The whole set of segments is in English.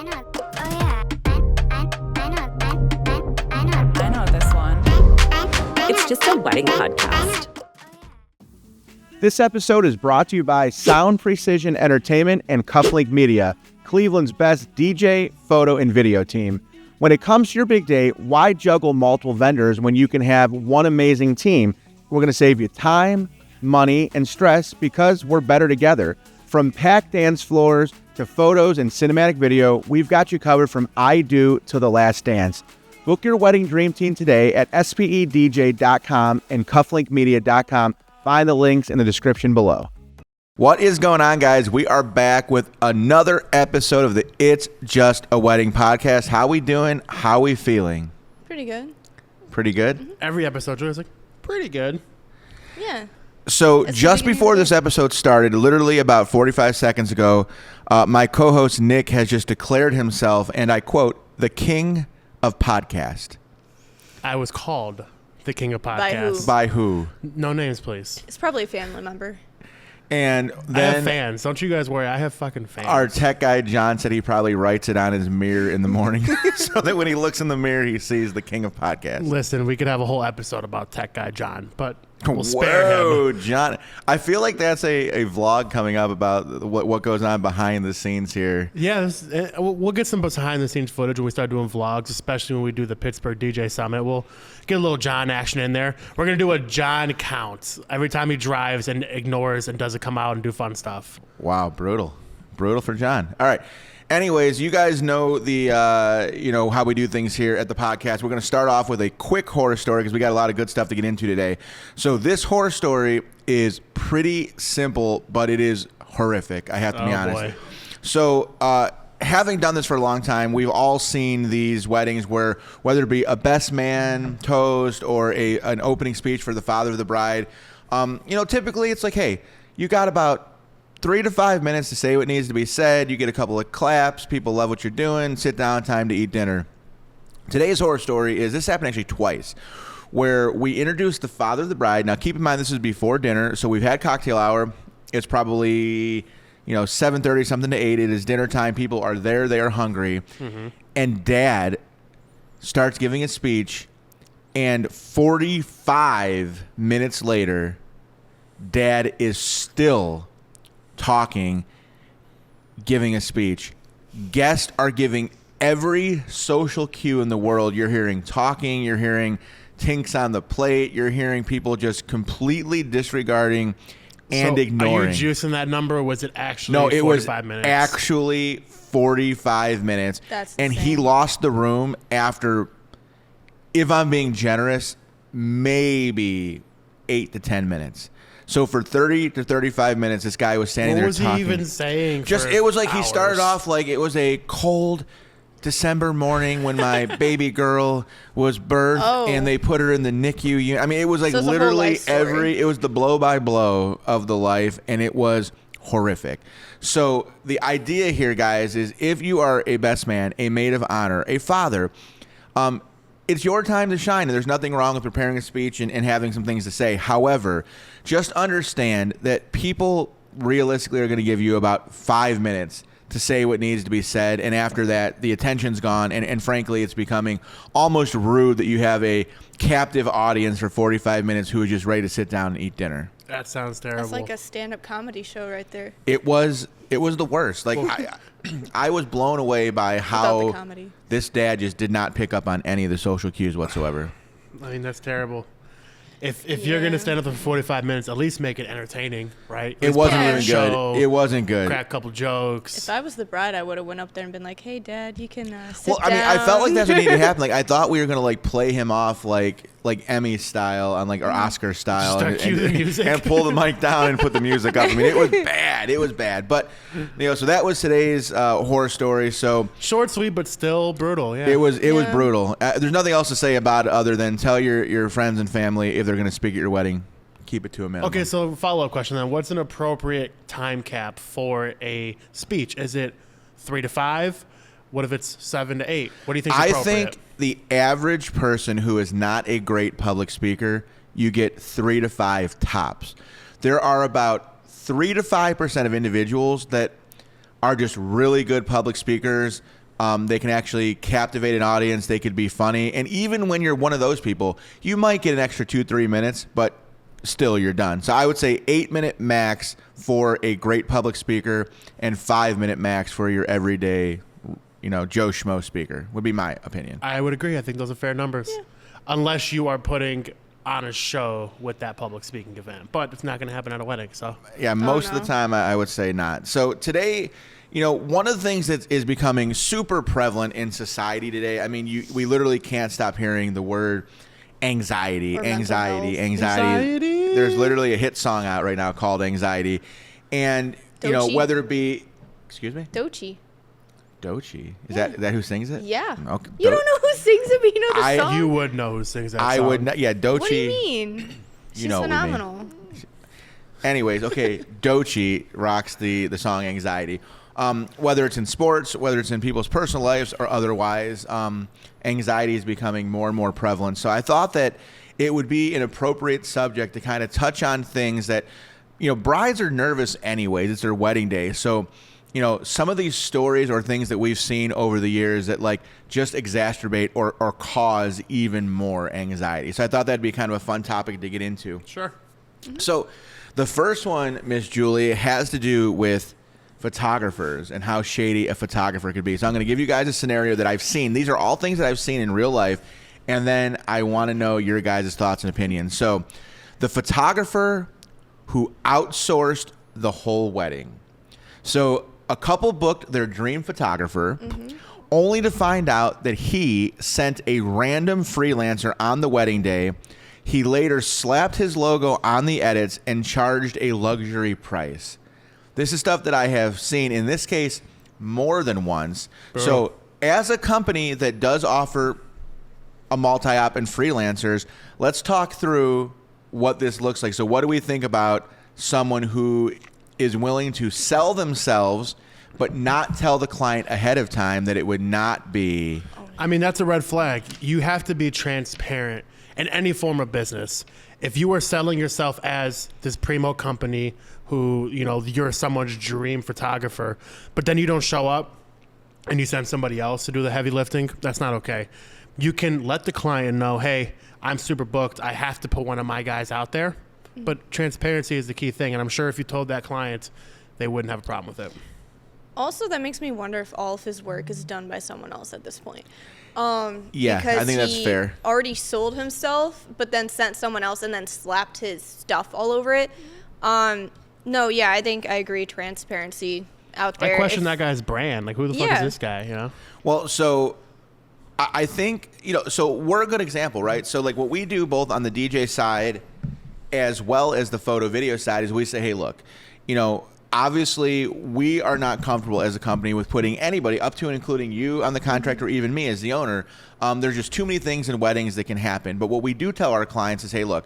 I know. Oh yeah. I know this one. It's just a wedding podcast. This episode is brought to you by Sound Precision Entertainment and Cufflink Media, Cleveland's best DJ, photo, and video team. When it comes to your big day, why juggle multiple vendors when you can have one amazing team? We're going to save you time, money, and stress because we're better together. From packed dance floors to photos and cinematic video, we've got you covered from I Do to The Last Dance. Book your wedding dream team today at spedj.com and cufflinkmedia.com. Find the links in the description below. What is going on, guys? We are back with another episode of the It's Just a Wedding podcast. How we doing? How we feeling? Pretty good. Pretty good? Mm-hmm. Every episode, Jules, like, pretty good. Yeah. So That's just the beginning before of the this day. episode started, literally about 45 seconds ago, my co-host Nick has just declared himself, and I quote, the king of podcast. I was called the king of By who? podcasts. By who? No names, please. It's probably a family member. And I have then fans. Don't you guys worry. I have fucking fans. our tech guy John said he probably writes it on his mirror in the morning so that when he looks in the mirror, he sees the king of podcasts. Listen, we could have a whole episode about tech guy John, but we'll spare him. Whoa, John. I feel like that's a vlog coming up about what goes on behind the scenes here. Yeah, we'll get some behind-the-scenes footage when we start doing vlogs, especially when we do the Pittsburgh DJ Summit. We'll get a little John action in there. We're going to do a John count every time he drives and ignores and doesn't come out and do fun stuff. Wow, brutal. Brutal for John. All right. Anyways, you guys know the how we do things here at the podcast. We're going to start off with a quick horror story because we got a lot of good stuff to get into today. So this horror story is pretty simple, but it is horrific. I have to be honest. Boy. So having done this for a long time, we've all seen these weddings where whether it be a best man toast or an opening speech for the father of the bride, typically it's like, hey, you got about 3 to 5 minutes to say what needs to be said. You get a couple of claps. People love what you're doing. Sit down, time to eat dinner. Today's horror story is, this happened actually twice, where we introduced the father of the bride. Now, keep in mind, this is before dinner, so we've had cocktail hour. It's probably 7:30 something to 8. It is dinner time. People are there. They are hungry. Mm-hmm. And dad starts giving a speech, and 45 minutes later, dad is still talking, giving a speech. Guests are giving every social cue in the world. You're hearing talking, you're hearing tinks on the plate, you're hearing people just completely disregarding and ignoring. Are you juicing that number, or was it actually No, it 45 was minutes? actually 45 minutes. That's and he insane. lost the room after, if I'm being generous, maybe 8 to 10 minutes. So for 30 to 35 minutes, this guy was standing What there was talking. he even saying? It was like he started hours? off like it was a cold December morning when my baby girl was birthed Oh. and they put her in the NICU unit. I mean, it was like So it's a whole literally life story. it was the blow by blow of the life, and it was horrific. So the idea here, guys, is if you are a best man, a maid of honor, a father, it's your time to shine, and there's nothing wrong with preparing a speech and having some things to say. However, just understand that people realistically are going to give you about 5 minutes to say what needs to be said, and after that, the attention's gone, and frankly, it's becoming almost rude that you have a captive audience for 45 minutes who is just ready to sit down and eat dinner. That sounds terrible. That's like a stand-up comedy show right there. It was the worst. Like I was blown away by Without the how comedy. this dad just did not pick up on any of the social cues whatsoever. I mean, that's terrible. If you're going to stand up for 45 minutes, at least make it entertaining, right? At It least wasn't put on even a good. show, It wasn't good. Crack a couple jokes. If I was the bride, I would have went up there and been like, "Hey, Dad, you can sit Well, I mean, down." I felt like that's what needed to happen. Like, I thought we were gonna like play him off like Emmy style on like or Oscar style, Start cue the music. and pull the mic down and put the music up. I mean, it was bad. It was bad. But so that was today's horror story. So Short, sweet, but still brutal. Yeah. it was Yeah. brutal. There's nothing else to say about it other than tell your friends and family if they're gonna speak at your wedding, keep it to a minimum. Okay, so follow-up question then. What's an appropriate time cap for a speech? Is it 3 to 5? What if it's 7 to 8? What do you think is I appropriate? think the average person who is not a great public speaker, you get 3 to 5 tops. There are about 3 to 5% of individuals that are just really good public speakers. They can actually captivate an audience. They could be funny. And even when you're one of those people, you might get an extra 2-3 minutes, but still you're done. So I would say 8-minute max for a great public speaker and 5-minute max for your everyday, Joe Schmo speaker would be my opinion. I would agree. I think those are fair numbers. Yeah. Unless you are putting on a show with that public speaking event. But it's not going to happen at a wedding. So yeah, most of the time I would say not. So today, one of the things that is becoming super prevalent in society today, I mean, we literally can't stop hearing the word anxiety. There's literally a hit song out right now called Anxiety. And, whether it be, excuse me? Doechii. Is that who sings it? Yeah. Okay. You don't know who sings it, but you know the song? You would know who sings that song. I would not. Yeah, Doechii. What do you mean? She's phenomenal. Anyways, okay, Doechii rocks the song Anxiety. Whether it's in sports, whether it's in people's personal lives or otherwise, anxiety is becoming more and more prevalent. So I thought that it would be an appropriate subject to kind of touch on things that, brides are nervous anyways. It's their wedding day. So, some of these stories or things that we've seen over the years that just exacerbate or cause even more anxiety. So I thought that'd be kind of a fun topic to get into. Sure. Mm-hmm. So the first one, Miss Julie, has to do with photographers and how shady a photographer could be. So I'm going to give you guys a scenario that I've seen. These are all things that I've seen in real life, and then I want to know your guys' thoughts and opinions. So the photographer who outsourced the whole wedding. So a couple booked their dream photographer, only to find out that he sent a random freelancer on the wedding day. He later slapped his logo on the edits and charged a luxury price. This is stuff that I have seen, in this case, more than once. Bro. So as a company that does offer a multi-op and freelancers, let's talk through what this looks like. So what do we think about someone who is willing to sell themselves but not tell the client ahead of time that it would not be? I mean, that's a red flag. You have to be transparent in any form of business. If you are selling yourself as this primo company who, you're someone's dream photographer, but then you don't show up and you send somebody else to do the heavy lifting, that's not okay. You can let the client know, hey, I'm super booked. I have to put one of my guys out there. But transparency is the key thing. And I'm sure if you told that client, they wouldn't have a problem with it. Also, that makes me wonder if all of his work is done by someone else at this point. Yeah, I think that's fair. He already sold himself, but then sent someone else and then slapped his stuff all over it. No, yeah, I think I agree. Transparency out there. I question that guy's brand. Who the fuck is this guy, Well, so I think, so we're a good example, right? So what we do both on the DJ side as well as the photo video side is we say, hey, look, obviously we are not comfortable as a company with putting anybody up to and including you on the contract or even me as the owner. There's just too many things in weddings that can happen. But what we do tell our clients is, hey, look,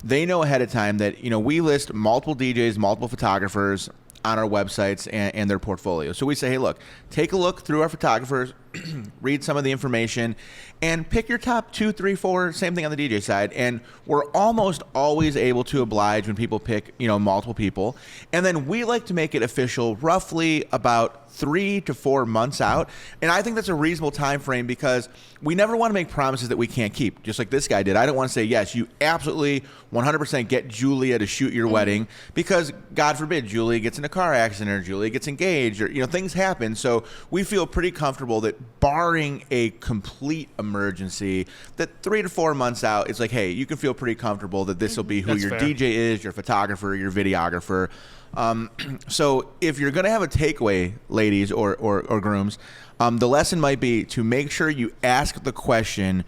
they know ahead of time that, we list multiple DJs, multiple photographers on our websites and their portfolio. So we say, hey, look, take a look through our photographers, read some of the information, and pick your top 2, 3, 4, same thing on the DJ side. And we're almost always able to oblige when people pick, multiple people. And then we like to make it official roughly about 3 to 4 months out. And I think that's a reasonable time frame because we never want to make promises that we can't keep, just like this guy did. I don't want to say, yes, you absolutely 100% get Julia to shoot your wedding because, God forbid, Julia gets in a car accident or Julia gets engaged or, things happen. So we feel pretty comfortable that barring a complete emergency, that 3 to 4 months out, it's hey, you can feel pretty comfortable that this will be who That's your fair. DJ is, your photographer, your videographer. So if you're going to have a takeaway, ladies or grooms, the lesson might be to make sure you ask the question,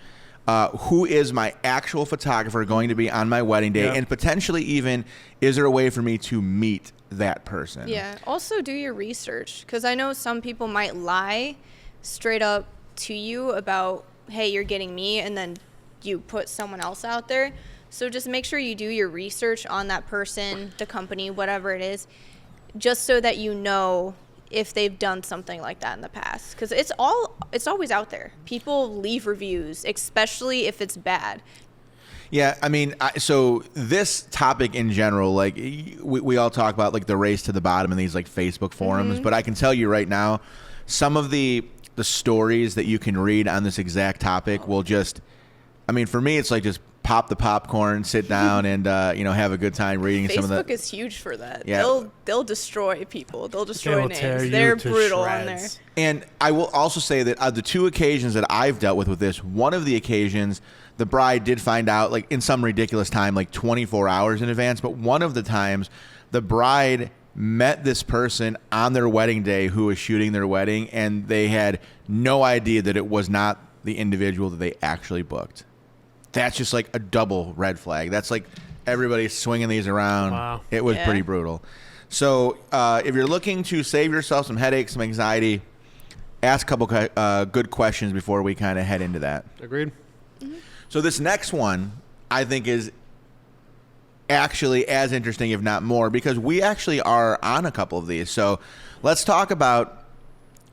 who is my actual photographer going to be on my wedding day? Yeah. And potentially even, is there a way for me to meet that person? Yeah. Also do your research because I know some people might lie straight up to you about, hey, you're getting me, and then you put someone else out there. So just make sure you do your research on that person, the company, whatever it is, just so that you know if they've done something like that in the past. Because it's always out there. People leave reviews, especially if it's bad. Yeah, I mean, so this topic in general, we all talk about the race to the bottom in these Facebook forums, but I can tell you right now, some of the the stories that you can read on this exact topic will just, I mean, for me, it's like just pop the popcorn, sit down, and have a good time reading some of the. Facebook is huge for that. Yeah. They'll destroy people. They'll They destroy will tear names. you They're to brutal on there. shreds. And I will also say that the 2 occasions that I've dealt with this, one of the occasions, the bride did find out like in some ridiculous time, like 24 hours in advance. But one of the times, the bride met this person on their wedding day who was shooting their wedding, and they had no idea that it was not the individual that they actually booked. That's just like a double red flag. That's like everybody swinging these around. Wow. It was pretty brutal. So if you're looking to save yourself some headaches, some anxiety, ask a couple good questions before we kind of head into that. Agreed. So this next one, I think, is actually as interesting, if not more, because we actually are on a couple of these. So let's talk about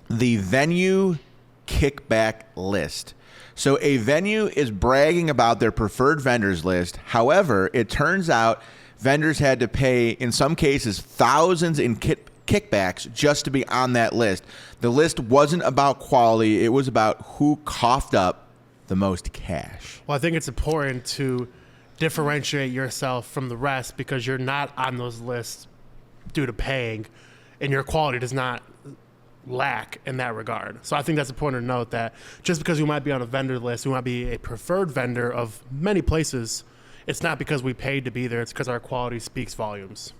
the venue kickback list. So a venue is bragging about their preferred vendors list. However, it turns out vendors had to pay, in some cases, thousands in kickbacks just to be on that list. The list wasn't about quality. It was about who coughed up the most cash. Well, I think it's important to differentiate yourself from the rest because you're not on those lists due to paying, and your quality does not lack in that regard. So I think that's important to note that just because we might be on a vendor list, we might be a preferred vendor of many places, it's not because we paid to be there, it's because our quality speaks volumes.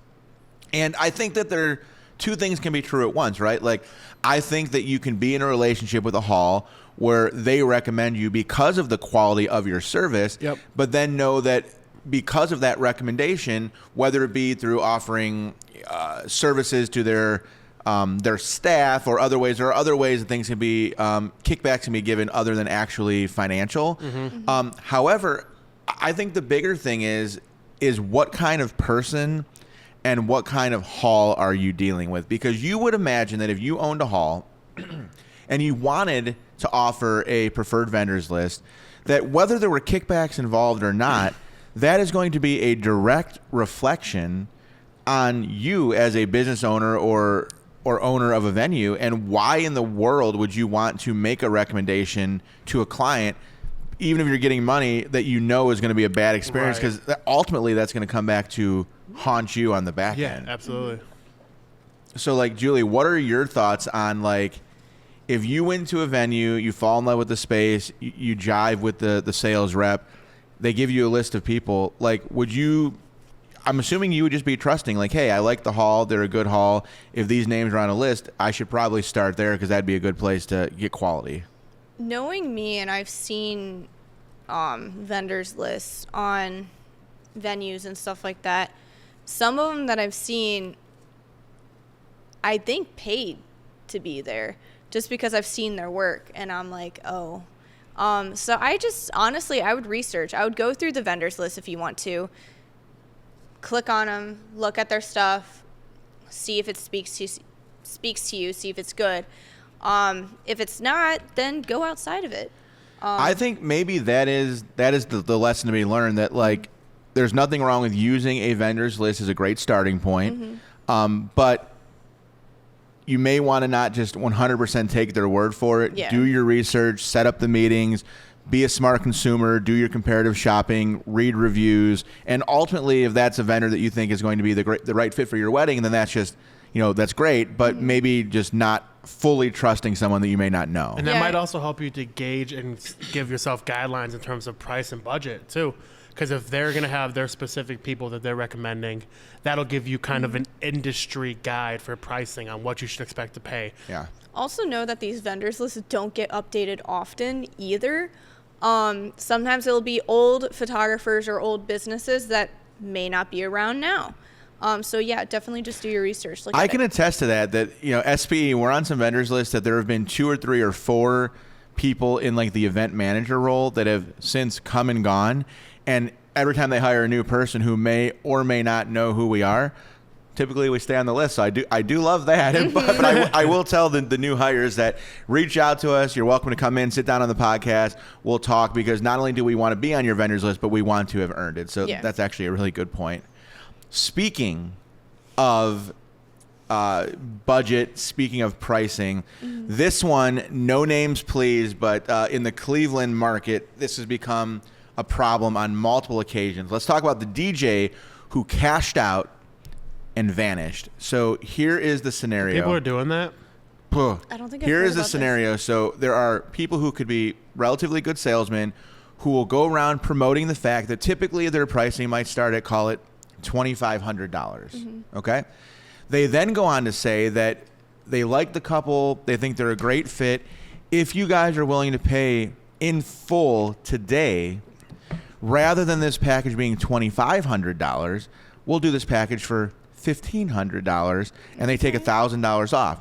And I think that there two things can be true at once, right? Like, I think that you can be in a relationship with a hall where they recommend you because of the quality of your service, Yep. but then know that because of that recommendation, whether it be through offering services to their staff or other ways, there are other ways that things can be, kickbacks can be given other than actually financial. However, I think the bigger thing is what kind of person and what kind of hall are you dealing with? Because you would imagine that if you owned a hall and you wanted to offer a preferred vendors list, that whether there were kickbacks involved or not, that is going to be a direct reflection on you as a business owner or owner of a venue. And why in the world would you want to make a recommendation to a client, even if you're getting money that you know is going to be a bad experience? Right. Because ultimately that's going to come back to haunt you on the back end. Absolutely. So, like, Julie, what are your thoughts on, like, if you went to a venue, you fall in love with the space, you jive with the sales rep, they give you a list of people, like, would you, I'm assuming you would just be trusting, like, hey, I like the hall, they're a good hall. If these names are on a list, I should probably start there because that'd be a good place to get quality. Knowing me, and I've seen vendors lists on venues and stuff like that, some of them that I've seen, I think paid to be there just because I've seen their work, and I'm like, oh. So I just, honestly, I would research. I would go through the vendors list if you want to. Click on them, look at their stuff, see if it speaks to you, see if it's good. If it's not, then go outside of it. I think maybe that is the lesson to be learned, that, like, there's nothing wrong with using a vendors list as a great starting point, but you may want to not just 100% take their word for it. Yeah. Do your research, set up the meetings, be a smart consumer, do your comparative shopping, read reviews, and ultimately, if that's a vendor that you think is going to be the right fit for your wedding, then that's just, that's great, but maybe just not fully trusting someone that you may not know. And that Yeah. might also help you to gauge and give yourself guidelines in terms of price and budget too. Because if they're going to have their specific people that they're recommending, that'll give you kind of an industry guide for pricing on what you should expect to pay. Yeah. Also know that these vendors lists don't get updated often either. Sometimes it'll be old photographers or old businesses that may not be around now. So yeah, definitely just do your research. I can attest to that, SPE, we're on some vendors lists that there have been 2 or 3 or 4 people in, like, the event manager role that have since come and gone. And every time they hire a new person who may or may not know who we are, typically we stay on the list. So I do love that. But I will tell the new hires that reach out to us. You're welcome to come in, sit down on the podcast. We'll talk, because not only do we want to be on your vendors list, but we want to have earned it. So Yeah. that's actually a really good point. Speaking of budget. Speaking of pricing, this one, no names please, but in the Cleveland market, this has become a problem on multiple occasions. Let's talk about the DJ who cashed out and vanished. So here is the scenario. People are doing that? I don't think I've Here heard is the about scenario. So there are people who could be relatively good salesmen who will go around promoting the fact that typically their pricing might start at, call it, $2,500. Okay? They then go on to say that they like the couple, they think they're a great fit. If you guys are willing to pay in full today, rather than this package being $2,500, we'll do this package for $1,500, and they take $1,000 off.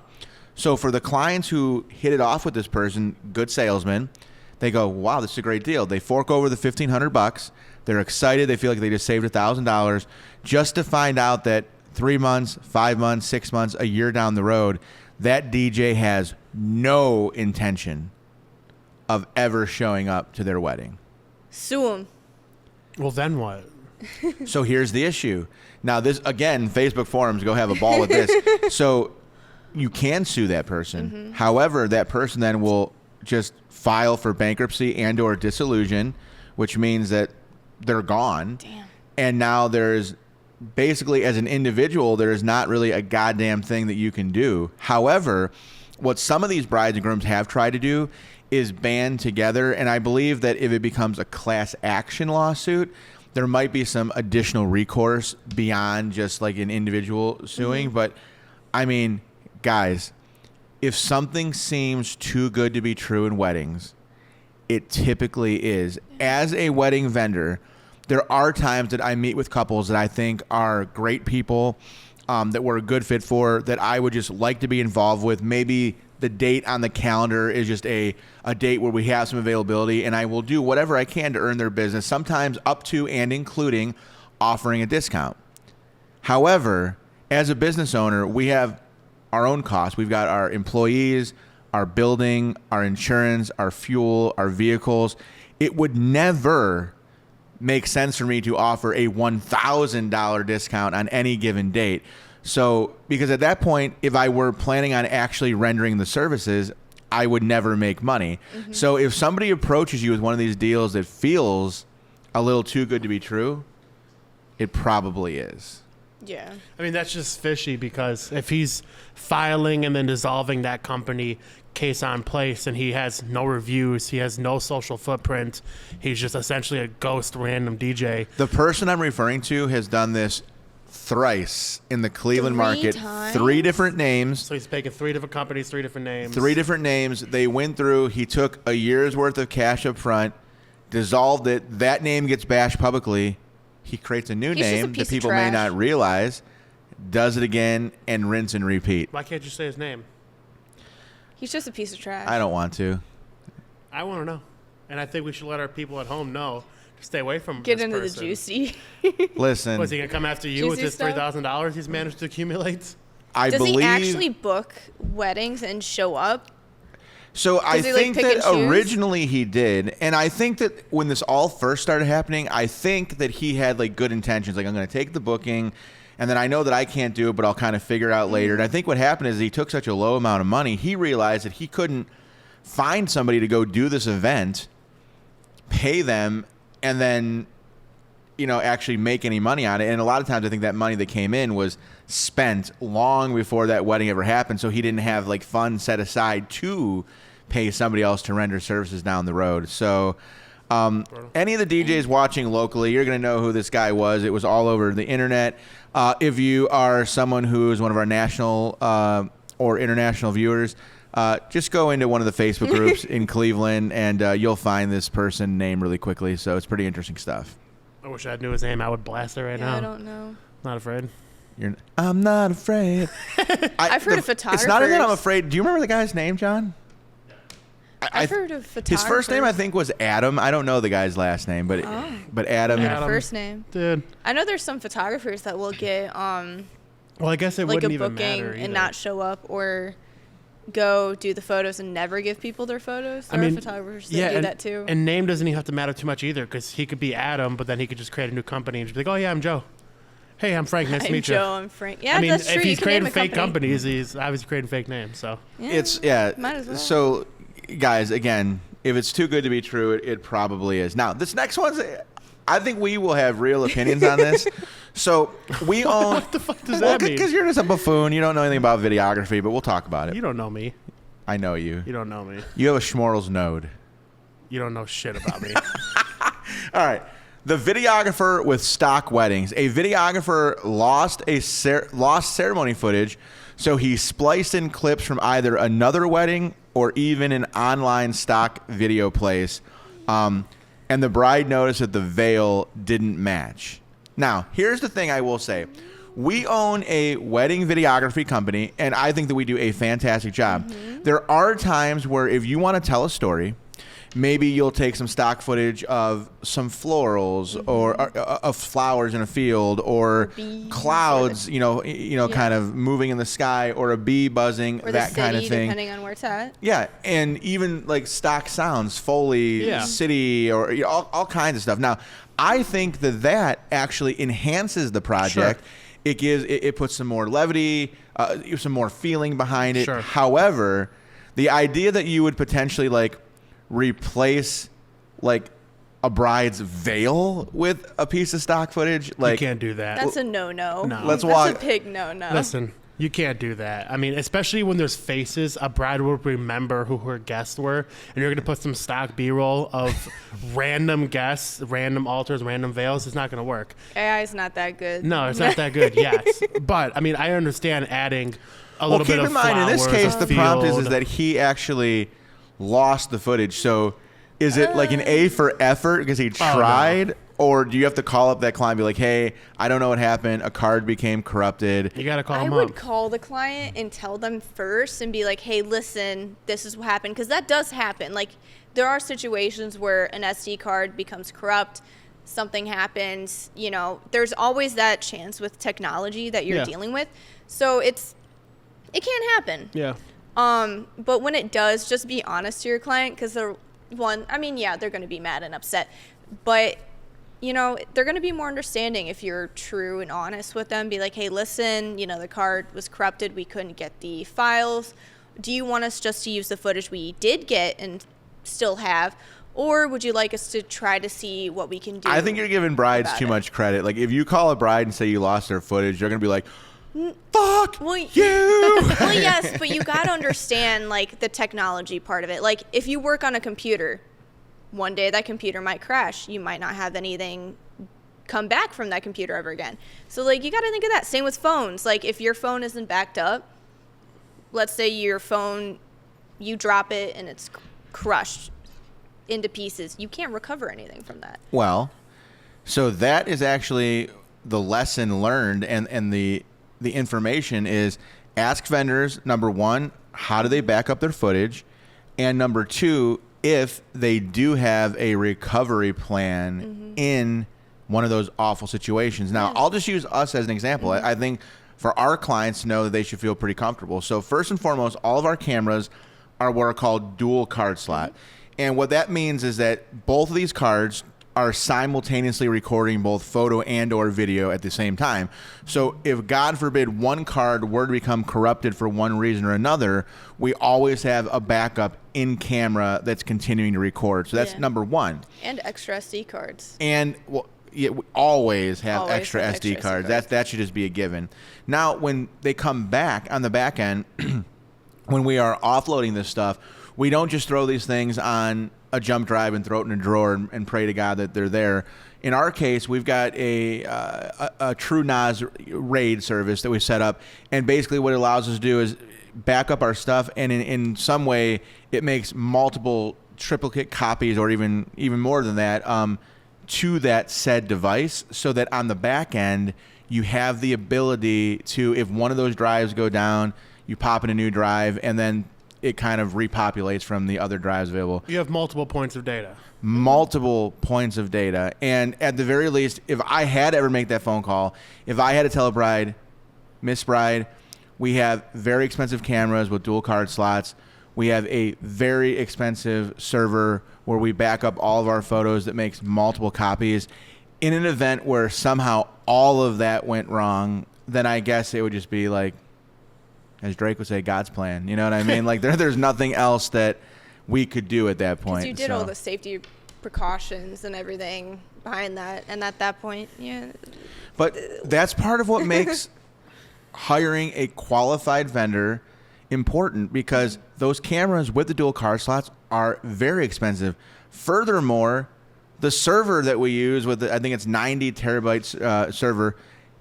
So for the clients who hit it off with this person, good salesmen, they go, wow, this is a great deal. They fork over the $1,500. They're excited. They feel like they just saved $1,000 just to find out that 3 months, 5 months, 6 months, a year down the road, that DJ has no intention of ever showing up to their wedding. Sue him. Well, then what? So here's the issue. Now, this, again, Facebook forums, go have a ball with this. So you can sue that person. However, that person then will just file for bankruptcy and or dissolution, which means that they're gone. Damn. And now there's basically, as an individual, there is not really a goddamn thing that you can do. However, what some of these brides and grooms have tried to do is band together. And I believe that if it becomes a class action lawsuit, there might be some additional recourse beyond just like an individual suing. But I mean, guys, if something seems too good to be true in weddings, it typically is. As a wedding vendor, there are times that I meet with couples that I think are great people, that we're a good fit for, that I would just like to be involved with. Maybe the date on the calendar is just a date where we have some availability, and I will do whatever I can to earn their business, sometimes up to and including offering a discount. However, as a business owner, we have our own costs. We've got our employees, our building, our insurance, our fuel, our vehicles. It would never make sense for me to offer a $1,000 discount on any given date. So, because at that point, if I were planning on actually rendering the services, I would never make money. So if somebody approaches you with one of these deals that feels a little too good to be true, it probably is. Yeah. I mean, that's just fishy, because if he's filing and then dissolving that company case on place and he has no reviews, he has no social footprint, he's just essentially a ghost random DJ. The person I'm referring to has done this thrice in the Cleveland 3 market. times? 3 different names. So he's taking 3 different companies, 3 different names. 3 different names. They went through. He took a year's worth of cash up front, dissolved it. That name gets bashed publicly. He creates a new He's just a name piece that of people may trash. not realize, does it again, and rinse and repeat. Why can't you say his name? He's just a piece of trash. I don't want to. I want to know. And I think we should let our people at home know to stay away from Get this into person. the juicy. Listen, Was he going to come after you with Juicy his stuff? $3,000 he's managed to accumulate? I Does believe. he actually book weddings and show up? So I Does he, like, think pick that and choose? originally he did, and I think that when this all first started happening, I think that he had like good intentions. Like, I'm going to take the booking, and then I know that I can't do it, but I'll kind of figure it out later. And I think what happened is he took such a low amount of money, he realized that he couldn't find somebody to go do this event, pay them, and then, you know, actually make any money on it. And a lot of times I think that money that came in was spent long before that wedding ever happened, so he didn't have like funds set aside to pay somebody else to render services down the road. So any of the DJs watching locally, you're going to know who this guy was. It was all over the internet. If you are someone who is one of our national or international viewers, just go into one of the Facebook groups in Cleveland, and you'll find this person name really quickly. So it's pretty interesting stuff. I wish I knew his name. I would blast it right now. I don't know. Not afraid. I'm not afraid. I've heard of It's not even that I'm photographers. afraid. Do you remember the guy's name, John? I've heard of photographers. His first name, I think, was Adam. I don't know the guy's last name, but Adam. Yeah, Adam. first name. Dude. I know there's some photographers that will get Well, I guess it like a wouldn't even booking matter and either. not show up, or go do the photos and never give people their photos. There are photographers that do and, that too. And name doesn't even have to matter too much either, because he could be Adam, but then he could just create a new company and just be like, oh, yeah, I'm Joe. Hey, I'm Frank. Nice to I'm meet you. Joe. I'm Frank. Yeah, I mean, that's true. if You he's can name creating a fake company. companies, he's obviously creating fake names. So Might as well. So, guys, again, if it's too good to be true, it probably is. Now, this next one's, I think we will have real opinions on this. So we own. What the fuck does that mean? Because you're just a buffoon. You don't know anything about videography, but we'll talk about it. You don't know me. I know you. You don't know me. You have a Schmorl's node. You don't know shit about me. All right. The videographer with stock weddings. A videographer lost ceremony footage, so he spliced in clips from either another wedding or even an online stock video place. And the bride noticed that the veil didn't match. Now, here's the thing I will say. We own a wedding videography company, and I think that we do a fantastic job. There are times where if you want to tell a story, maybe you'll take some stock footage of some florals or of flowers in a field or clouds, kind of moving in the sky, or a bee buzzing, Or that the city, kind of thing. depending on where it's at. Yeah, and even like stock sounds, Foley, city, or all kinds of stuff. Now, I think that actually enhances the project. Sure. It puts some more levity, some more feeling behind it. Sure. However, the idea that you would potentially like replace like a bride's veil with a piece of stock footage, like You can't do that. That's a no-no. No. Let's That's walk- a big no-no. Listen, you can't do that. I mean, especially when there's faces, a bride will remember who her guests were, and you're going to put some stock B-roll of random guests, random altars, random veils. It's not going to work. AI is not that good. No, it's not that good yet. But, I mean, I understand adding a little bit keep of in mind, in this flowers, case, a the prompt is field. that he actually lost the footage. So is it like an A for effort because he no. tried? Or do you have to call up that client and be like, hey, I don't know what happened. A card became corrupted. You got to call I them would up. call the client and tell them first and be like, hey, listen, this is what happened. Because that does happen. Like, there are situations where an SD card becomes corrupt, something happens, there's always that chance with technology that you're dealing with. So it can happen. Yeah. But when it does, just be honest to your client, because they're going to be mad and upset. But they're going to be more understanding if you're true and honest with them. Be like, hey, listen, the card was corrupted. We couldn't get the files. Do you want us just to use the footage we did get and still have? Or would you like us to try to see what we can do? I think you're giving brides about too it? much credit. Like, if you call a bride and say you lost their footage, they're going to be like, fuck Well, you. Well, yes, but you got to understand, like, the technology part of it. Like, if you work on a computer, one day that computer might crash. You might not have anything come back from that computer ever again. So, like, you got to think of that. Same with phones. Like, if your phone isn't backed up, let's say your phone, you drop it and it's crushed into pieces. You can't recover anything from that. Well, so that is actually the lesson learned, and the information is ask vendors, number one, how do they back up their footage? And number two, if they do have a recovery plan in one of those awful situations. Now, I'll just use us as an example. I think for our clients to know that they should feel pretty comfortable. So first and foremost, all of our cameras are what are called dual card slot. And what that means is that both of these cards are simultaneously recording both photo and or video at the same time. So if, God forbid, one card were to become corrupted for one reason or another, we always have a backup in camera that's continuing to record. So that's number one. And extra SD cards. And we always have Always extra have SD extra SD cards. cards. That should just be a given. Now, when they come back on the back end, when we are offloading this stuff, we don't just throw these things on a jump drive and throw it in a drawer and pray to God that they're there. In our case, we've got a true NAS RAID service that we set up, and basically what it allows us to do is back up our stuff, and in some way it makes multiple triplicate copies or even more than that to that said device, so that on the back end you have the ability to, if one of those drives go down, you pop in a new drive, and then it kind of repopulates from the other drives available. You have multiple points of data. Multiple points of data. And at the very least, if I had to ever make that phone call, if I had to tell a bride, Miss Bride, we have very expensive cameras with dual card slots. We have a very expensive server where we back up all of our photos that makes multiple copies. in an event where somehow all of that went wrong, then I guess it would just be like, as Drake would say, God's plan. You know what I mean? Like there's nothing else that we could do at that point. Because you did all the safety precautions and everything behind that, and at that point, yeah. But that's part of what makes hiring a qualified vendor important, because those cameras with the dual card slots are very expensive. Furthermore, the server that we use with I think it's 90 terabytes server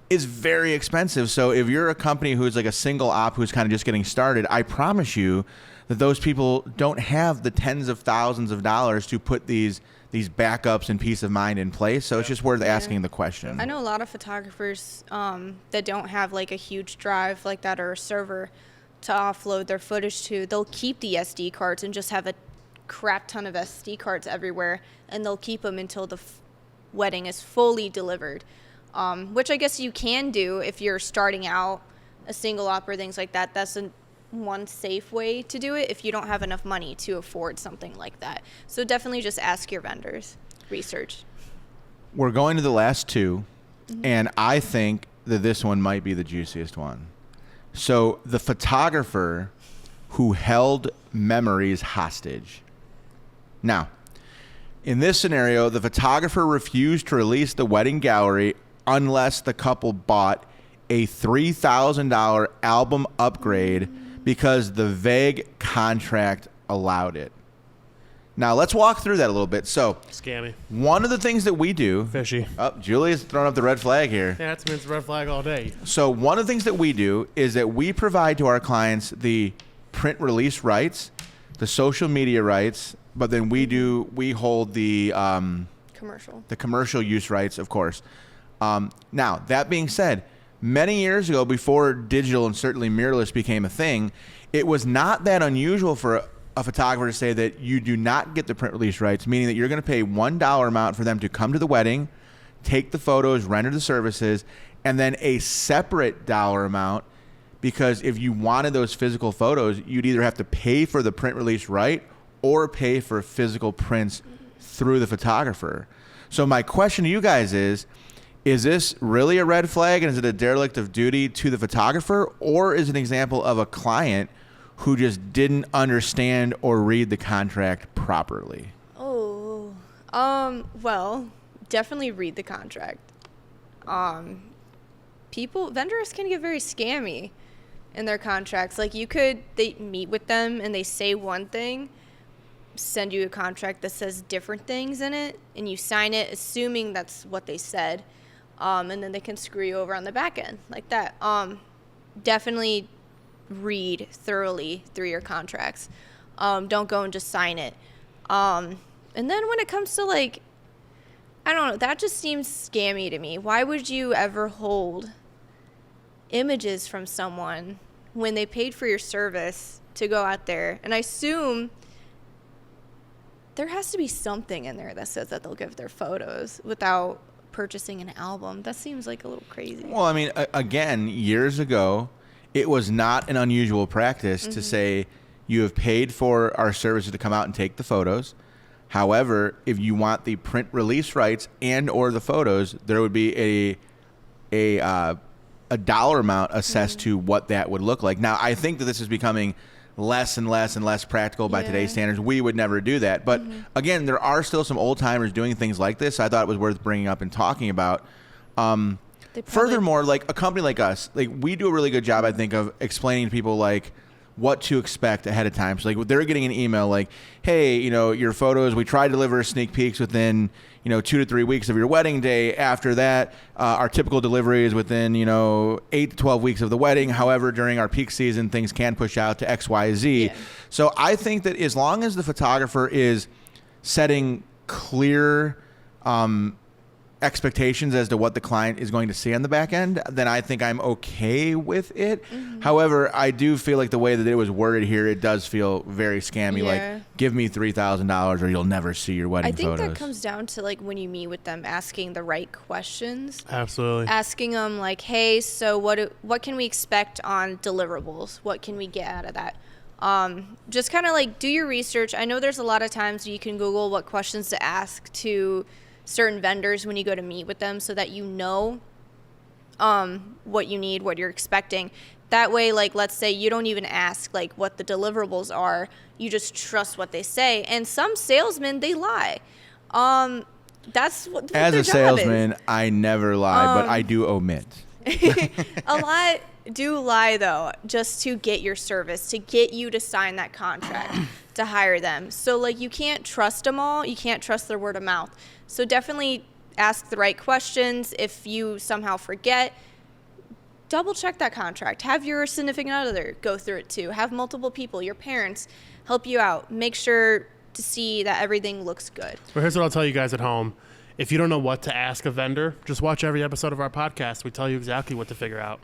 is very expensive. So if you're a company who's like a single op who's kind of just getting started, I promise you that those people don't have the tens of thousands of dollars to put these backups and peace of mind in place. So it's just worth asking the question. I know a lot of photographers that don't have like a huge drive like that or a server to offload their footage to. They'll keep the SD cards and just have a crap ton of SD cards everywhere, and they'll keep them until the wedding is fully delivered, which I guess you can do if you're starting out a single op or things like that. That's one safe way to do it if you don't have enough money to afford something like that. So definitely just ask your vendors, research. We're going to the last two, and I think that this one might be the juiciest one. So the photographer who held memories hostage. Now, in this scenario, the photographer refused to release the wedding gallery unless the couple bought a $3,000 album upgrade because the vague contract allowed it. Now, let's walk through that a little bit. So, Scammy. one of the things that we do... Fishy. Oh, Julie's throwing up the red flag here. Yeah, that's means red flag all day. So, one of the things that we do is that we provide to our clients the print release rights, the social media rights, but then we hold the commercial use rights, of course. Now, that being said, many years ago, before digital and certainly mirrorless became a thing, it was not that unusual for a photographer to say that you do not get the print release rights, meaning that you're going to pay $1 amount for them to come to the wedding, take the photos, render the services, and then a separate dollar amount, because if you wanted those physical photos, you'd either have to pay for the print release right or pay for physical prints through the photographer. So my question to you guys is this really a red flag, and is it a derelict of duty to the photographer, or is it an example of a client who just didn't understand or read the contract properly? Well, definitely read the contract. Vendors can get very scammy in their contracts. Like they meet with them and they say one thing, send you a contract that says different things in it, and you sign it assuming that's what they said. And then they can screw you over on the back end like that. Definitely read thoroughly through your contracts. Don't go and just sign it. And then when it comes to like, I don't know, that just seems scammy to me. Why would you ever hold images from someone when they paid for your service to go out there? And I assume there has to be something in there that says that they'll give their photos without purchasing an album. That seems like a little crazy. Well, I mean, again, years ago, it was not an unusual practice to say you have paid for our services to come out and take the photos. However, if you want the print release rights and or the photos, there would be a dollar amount assessed to what that would look like. Now, I think that this is becoming less and less and less practical by today's standards. We would never do that. But again, there are still some old timers doing things like this. I thought it was worth bringing up and talking about. Furthermore, like a company like us, like we do a really good job, I think, of explaining to people like what to expect ahead of time. So like they're getting an email like, hey, your photos, we try to deliver sneak peeks within, 2 to 3 weeks of your wedding day. After that, our typical delivery is within, 8 to 12 weeks of the wedding. However, during our peak season, things can push out to X, Y, Z. Yeah. So I think that as long as the photographer is setting clear expectations as to what the client is going to see on the back end, then I think I'm okay with it. However, I do feel like the way that it was worded here, it does feel very scammy. Like, give me $3,000 or you'll never see your wedding photos. I think that comes down to like when you meet with them, asking the right questions. Absolutely. Asking them like, hey, so what can we expect on deliverables? What can we get out of that? Just kind of like do your research. I know there's a lot of times you can Google what questions to ask to certain vendors when you go to meet with them, so that you know what you need, what you're expecting. That way, like, let's say you don't even ask like what the deliverables are, you just trust what they say. And some salesmen, they lie. That's what As their a job salesman, is. I never lie, but I do omit. A lot do lie, though, just to get your service, to get you to sign that contract, to hire them. So, like, you can't trust them all. You can't trust their word of mouth. So definitely ask the right questions. If you somehow forget, double check that contract. Have your significant other go through it too. Have multiple people, your parents, help you out. Make sure to see that everything looks good. Well, here's what I'll tell you guys at home. If you don't know what to ask a vendor, just watch every episode of our podcast. We tell you exactly what to figure out.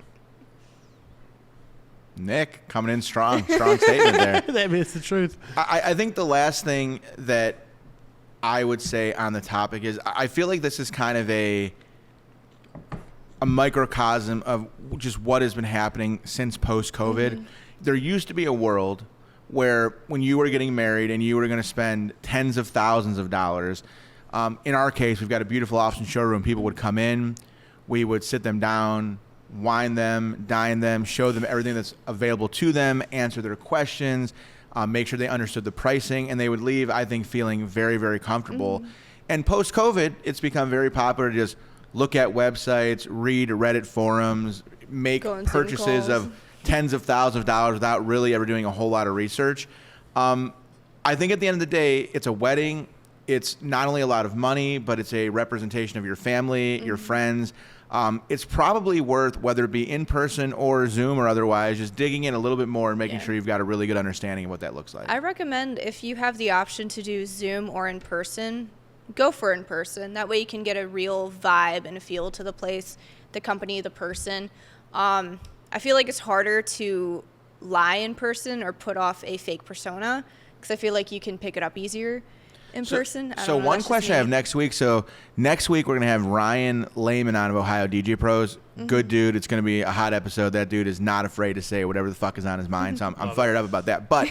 Nick, coming in strong statement there. That means the truth. I think the last thing that I would say on the topic is I feel like this is kind of a microcosm of just what has been happening since post-COVID. Mm-hmm. There used to be a world where when you were getting married and you were going to spend tens of thousands of dollars, in our case, we've got a beautiful office and showroom. People would come in, we would sit them down, wine them, dine them, show them everything that's available to them, answer their questions, make sure they understood the pricing, and they would leave, I think, feeling very, very comfortable. Mm-hmm. And post-COVID, it's become very popular to just look at websites, read Reddit forums, make purchases of tens of thousands of dollars without really ever doing a whole lot of research. I think at the end of the day, it's a wedding. It's not only a lot of money, but it's a representation of your family, mm-hmm. your friends. It's probably worth, whether it be in person or Zoom or otherwise, just digging in a little bit more and making sure you've got a really good understanding of what that looks like. I recommend, if you have the option to do Zoom or in person, go for in person. That way you can get a real vibe and a feel to the place, the company, the person. I feel like it's harder to lie in person or put off a fake persona, because I feel like you can pick it up easier in person. So one question I have next week. So next week we're going to have Ryan Lehman on of Ohio DJ Pros. Mm-hmm. Good dude. It's going to be a hot episode. That dude is not afraid to say whatever the fuck is on his mind. So I'm fired up about that. But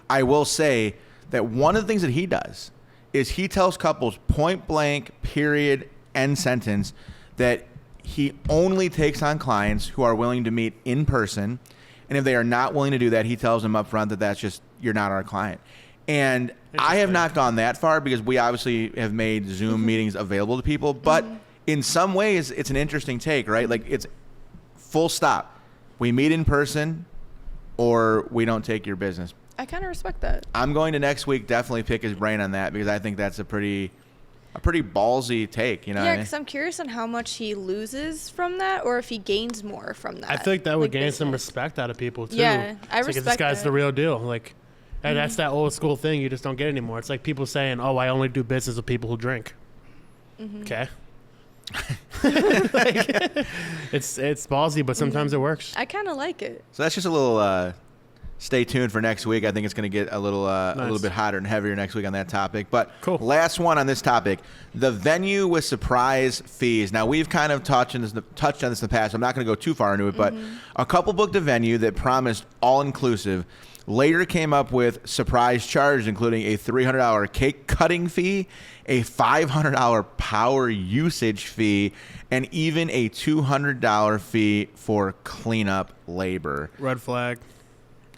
I will say that one of the things that he does is he tells couples point blank, period, end sentence, that he only takes on clients who are willing to meet in person. And if they are not willing to do that, he tells them up front that that's just, you're not our client. And I have not gone that far, because we obviously have made Zoom meetings available to people. But in some ways, it's an interesting take, right? Like, it's full stop. We meet in person or we don't take your business. I kind of respect that. I'm going to next week definitely pick his brain on that, because I think that's a pretty ballsy take, you know? Yeah, because I'm curious on how much he loses from that, or if he gains more from that. I think that would gain some respect out of people too. Yeah, I respect this guy's the real deal. Like, and that's that old school thing you just don't get anymore. It's like people saying, "Oh, I only do business with people who drink." Mm-hmm. Okay. Like, it's ballsy, but sometimes it works. I kind of like it. So that's just a little. Stay tuned for next week. I think it's going to get a little bit hotter and heavier next week on that topic. But cool. Last one on this topic: the venue with surprise fees. Now, we've kind of touched on this in the past. I'm not going to go too far into it, but a couple booked a venue that promised all inclusive. Later came up with surprise charges, including a $300 cake cutting fee, a $500 power usage fee, and even a $200 fee for cleanup labor. Red flag.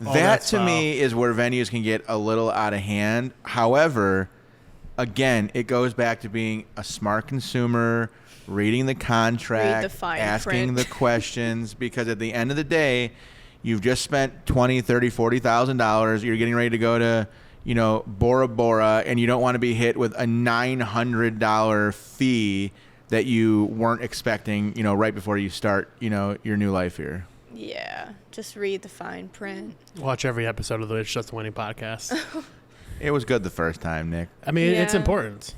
That to me is where venues can get a little out of hand. However, again, it goes back to being a smart consumer, reading the contract, asking the questions, because at the end of the day, you've just spent $20,000, $30,000, $40,000. You're getting ready to go to, Bora Bora, and you don't want to be hit with a $900 fee that you weren't expecting, right before you start, your new life here. Yeah, just read the fine print. Watch every episode of the It's Just Winning podcast. It was good the first time, Nick. I mean, it's important.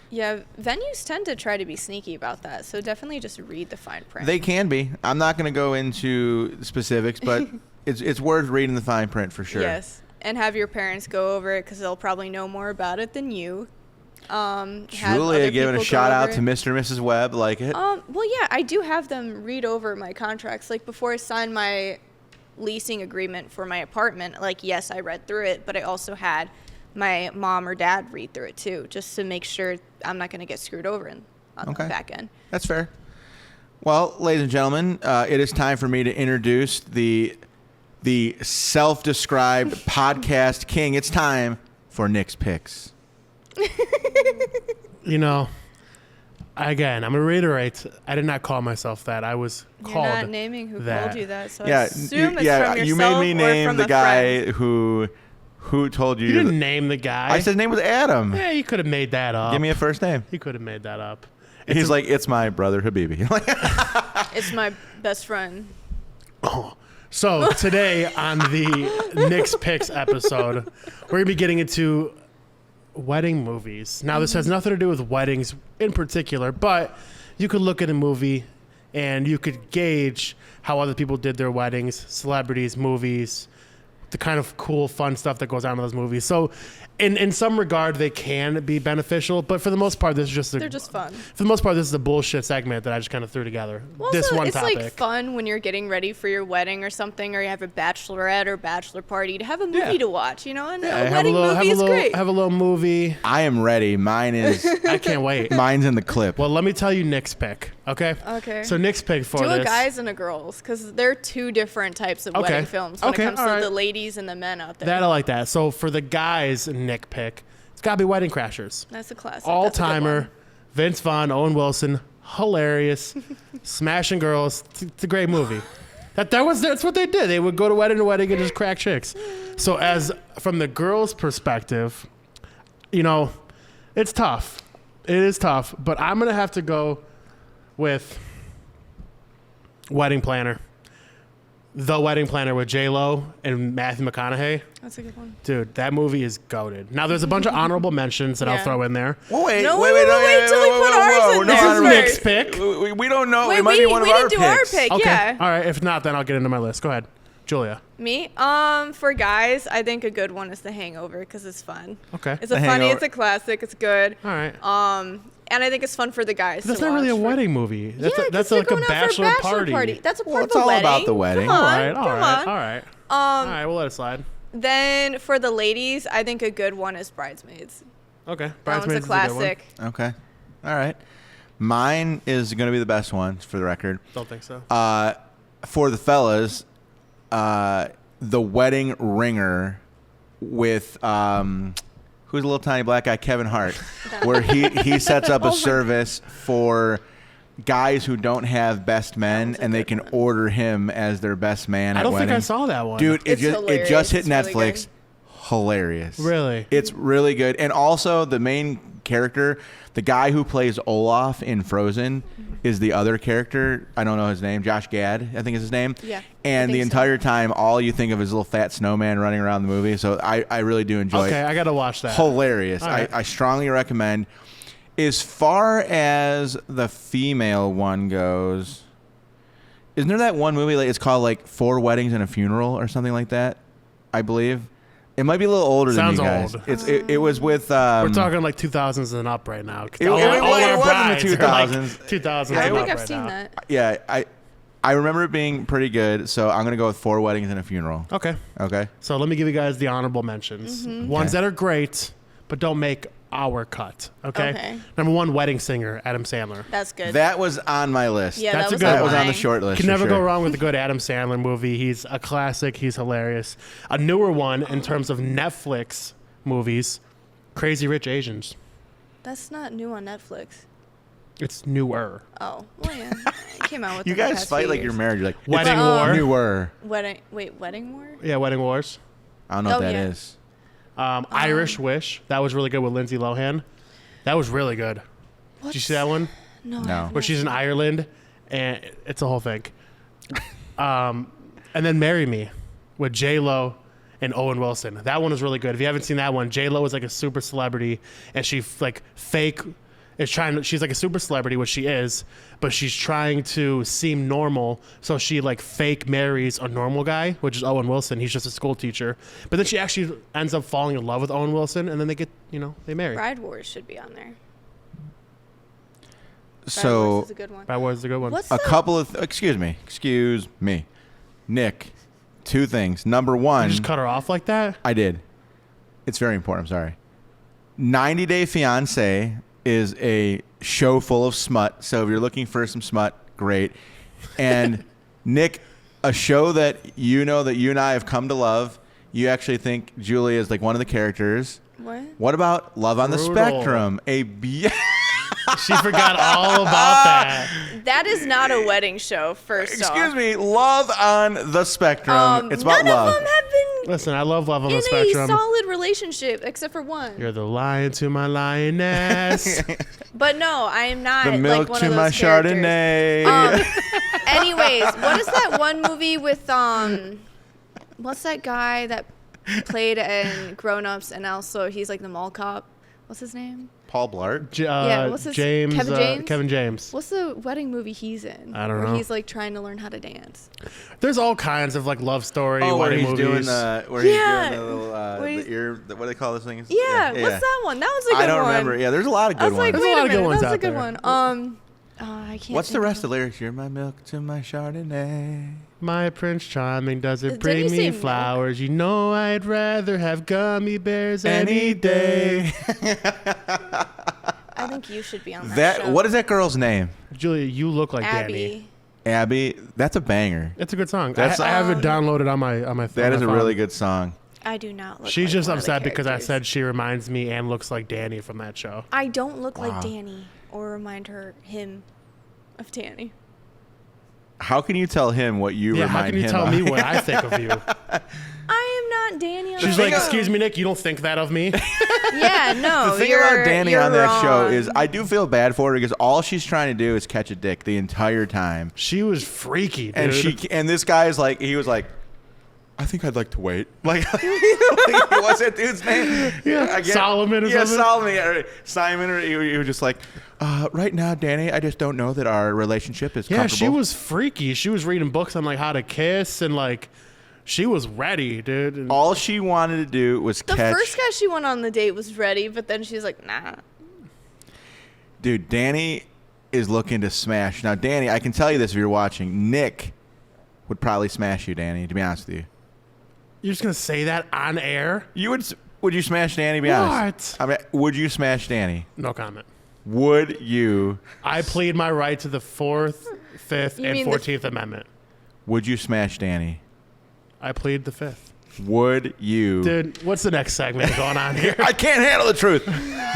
Yeah, venues tend to try to be sneaky about that, so definitely just read the fine print. They can be. I'm not going to go into specifics, but it's worth reading the fine print for sure. Yes, and have your parents go over it, because they'll probably know more about it than you. Julia giving a shout out to Mr. and Mrs. Webb, like it. Well, yeah, I do have them read over my contracts. Like, before I signed my leasing agreement for my apartment, like, yes, I read through it, but I also had my mom or dad read through it too, just to make sure I'm not going to get screwed over on the back end. That's fair. Well, ladies and gentlemen, it is time for me to introduce the self-described podcast king. It's time for Nick's Picks. You know, again, I'm going to reiterate, I did not call myself that. I was You're called not naming who that. called you that, so I Yeah, assume it's yeah. from yourself You made me or name from the a guy friend. who told you. You didn't name the guy. I said his name was Adam. Yeah, you could have made that up. Give me a first name. You could have made that up. He's like, it's my brother Habibi. It's my best friend. So today on the Nick's Picks episode, we're going to be getting into wedding movies. Now, this has nothing to do with weddings in particular, but you could look at a movie and you could gauge how other people did their weddings, celebrities, movies, the kind of cool, fun stuff that goes on in those movies. So in some regard, they can be beneficial, but for the most part, this is just They're just fun. For the most part, this is a bullshit segment that I just kind of threw together. Well, This also, one it's topic. like fun when you're getting ready for your wedding or something, or you have a bachelorette or bachelor party to have a movie to watch, you know? And a wedding movie is great. Have a little movie. I am ready. Mine is. I can't wait. Mine's in the clip. Well, let me tell you Nick's pick, okay? Okay. So Nick's pick for Do this. a guys and a girls, because they're two different types of Okay. wedding films when Okay, it comes all to right. the ladies and the men out there. That I like that. So for the guys Nick pick, it's got to be Wedding Crashers. That's a classic. All That's a good timer. one. Vince Vaughn, Owen Wilson, hilarious. Smashing girls. It's a great movie. That's what they did. They would go to wedding to wedding and just crack chicks. So as from the girls' perspective, you know, it's tough. It is tough, but I'm gonna have to go with Wedding Planner. The Wedding Planner with J-Lo and Matthew McConaughey. That's a good one. Dude, that movie is goated. Now, there's a bunch of honorable mentions that I'll Yeah. throw in there. Well, wait, No, wait, wait, no, wait till we put ours in This there is first. Nick's pick. We don't know. Wait, it might be one of we our didn't do our picks. pick. Okay. Yeah. All right. If not, then I'll get into my list. Go ahead. Julia. Me? For guys, I think a good one is The Hangover because it's fun. Okay. It's The funny. Hangover. It's a classic. It's good. All right. And I think it's fun for the guys. That's to not really a watch for- wedding movie. That's, Yeah, 'cause that's they're like a going out for bachelor party. That's a part Well, of it's the all wedding. about the wedding. Come All on, right. All come right. on. All right. All right. We'll let it slide. Then for the ladies, I think a good one is Bridesmaids. Okay. That one's Bridesmaids a is good one. classic. Okay. All right. Mine is going to be the best one, for the record. Don't think so. For the fellas, the wedding ringer with who's a little tiny black guy, Kevin Hart, where he sets up a service for guys who don't have best men, and they can order him as their best man I at don't think I weddings. saw that one. Dude, It's it just hit hilarious. It's really Netflix. good. Hilarious. Really? It's really good. And also the main character, the guy who plays Olaf in Frozen, is the other character. I don't know his name. Josh Gad, I think is his name. Yeah, And I the think so. entire time, all you think of is a little fat snowman running around the movie. So I really do enjoy Okay. it. I got to watch that. Hilarious. All right. I strongly recommend. As far as the female one goes, isn't there that one movie, like it's called like 4 Weddings and a Funeral or something like that? I believe. It might be a little older Sounds than you guys. old. It was with. We're talking like 2000s and up right now. It was in the 2000s. 2000s I and think up I've right seen now. that. Yeah, I remember it being pretty good. So I'm gonna go with 4 Weddings and a Funeral. Okay. Okay. So let me give you guys the honorable mentions. Ones that are great, but don't make our cut. Okay? Okay. Number 1, Wedding Singer, Adam Sandler. That's good. That was on my list. yeah, That's that a was good on That was on the mine. short list. Can for never sure. go wrong with a good Adam Sandler movie. He's a classic. He's hilarious. A newer one in terms of Netflix movies, Crazy Rich Asians. That's not new on Netflix. It's newer. Oh, well, yeah. It came out with You guys fight like you're married. You're like Wedding it's War. newer. Wedding War? Yeah, Wedding Wars. I don't know what Oh, that yeah. is. Irish Wish. That was really good with Lindsay Lohan. That was really good. Did you see that one? No. No. Where she's in Ireland, and it's a whole thing. And then Marry Me with J-Lo and Owen Wilson. That one was really good. If you haven't seen that one, J-Lo is like a super celebrity, and she like fake is trying to, she's like a super celebrity, which she is, but she's trying to seem normal, so she like fake marries a normal guy, which is Owen Wilson. He's just a school teacher. But then she actually ends up falling in love with Owen Wilson, and then they get, they marry. Bride Wars should be on there. Bride So Wars is a good one. That was a good one. What's a the- couple of excuse me, Nick. 2 things. Number 1, You just cut her off like that? I did. It's very important. I'm sorry. 90 Day Fiance is a show full of smut. So if you're looking for some smut, great. And Nick, a show that you know that you and I have come to love. You actually think Julie is like one of the characters. What about Love on the Spectrum? She forgot all about that. That is not a wedding show, first off. Excuse me, Love on the Spectrum. It's about none love. of them have been Listen, I love Love on the in Spectrum. a solid relationship, except for one. You're the lion to my lioness. But no, I am not The milk like one to of those my characters. Chardonnay. Anyways, what is that one movie with what's that guy that played in Grown Ups and also he's like the mall cop? What's his name? Paul Blart. What's his James, Kevin James? Kevin James. What's the wedding movie he's in? I don't where know. He's like trying to learn how to dance. There's all kinds of like love story Where wedding he's movies. doing the Yeah. little the ear. What do they call those things? Yeah, what's that one? That was a good one. I don't remember. Yeah, there's a lot of I good was like, ones. There's a wait lot a of good minute, ones that was a out good there. one. I can't. What's the think rest of of the lyrics? You're my milk to my Chardonnay. My Prince Charming doesn't Did bring he say me milk? flowers. You know I'd rather have gummy bears any day. I think you should be on that show. What is that girl's name? Julia, you look like Abby. Danny. Abby. That's a banger. It's a good song. That's I have it downloaded on my phone. That is a really good song. I do not look She's like just one of the upset because I characters. said she reminds me and looks like Danny from that show. I don't look like Danny or remind him of Danny. How can you tell him what you Yeah, remind how can you him tell of? me what I think of you? I am not Danny. On She's the like, show. excuse me, Nick, you don't think that of me? Yeah, no. The thing you're, about Danny you're on that show wrong. is I do feel bad for her because all she's trying to do is catch a dick the entire time. She was freaky, dude. And this guy is like, he was like, I think I'd like to wait. Like, what's that dude's name? Yeah, Solomon or yeah, something? Solomon. Or Simon. Or he was just like, right now, Danny, I just don't know that our relationship is Yeah, comfortable. she was freaky. She was reading books on like how to kiss and like she was ready, dude. And All she wanted to do was The catch. first guy she went on the date was ready, but then she's like, nah. Dude, Danny is looking to smash. Now, Danny, I can tell you this if you're watching. Nick would probably smash you, Danny, to be honest with you. You're just gonna say that on air? Would you smash Danny? Be honest. I mean, would you smash Danny? No comment. Would you? I plead my right to the 4th, 5th, You and mean the 14th Amendment. Would you smash Danny? I plead the 5th. Would you? Dude, what's the next segment going on here? I can't handle the truth.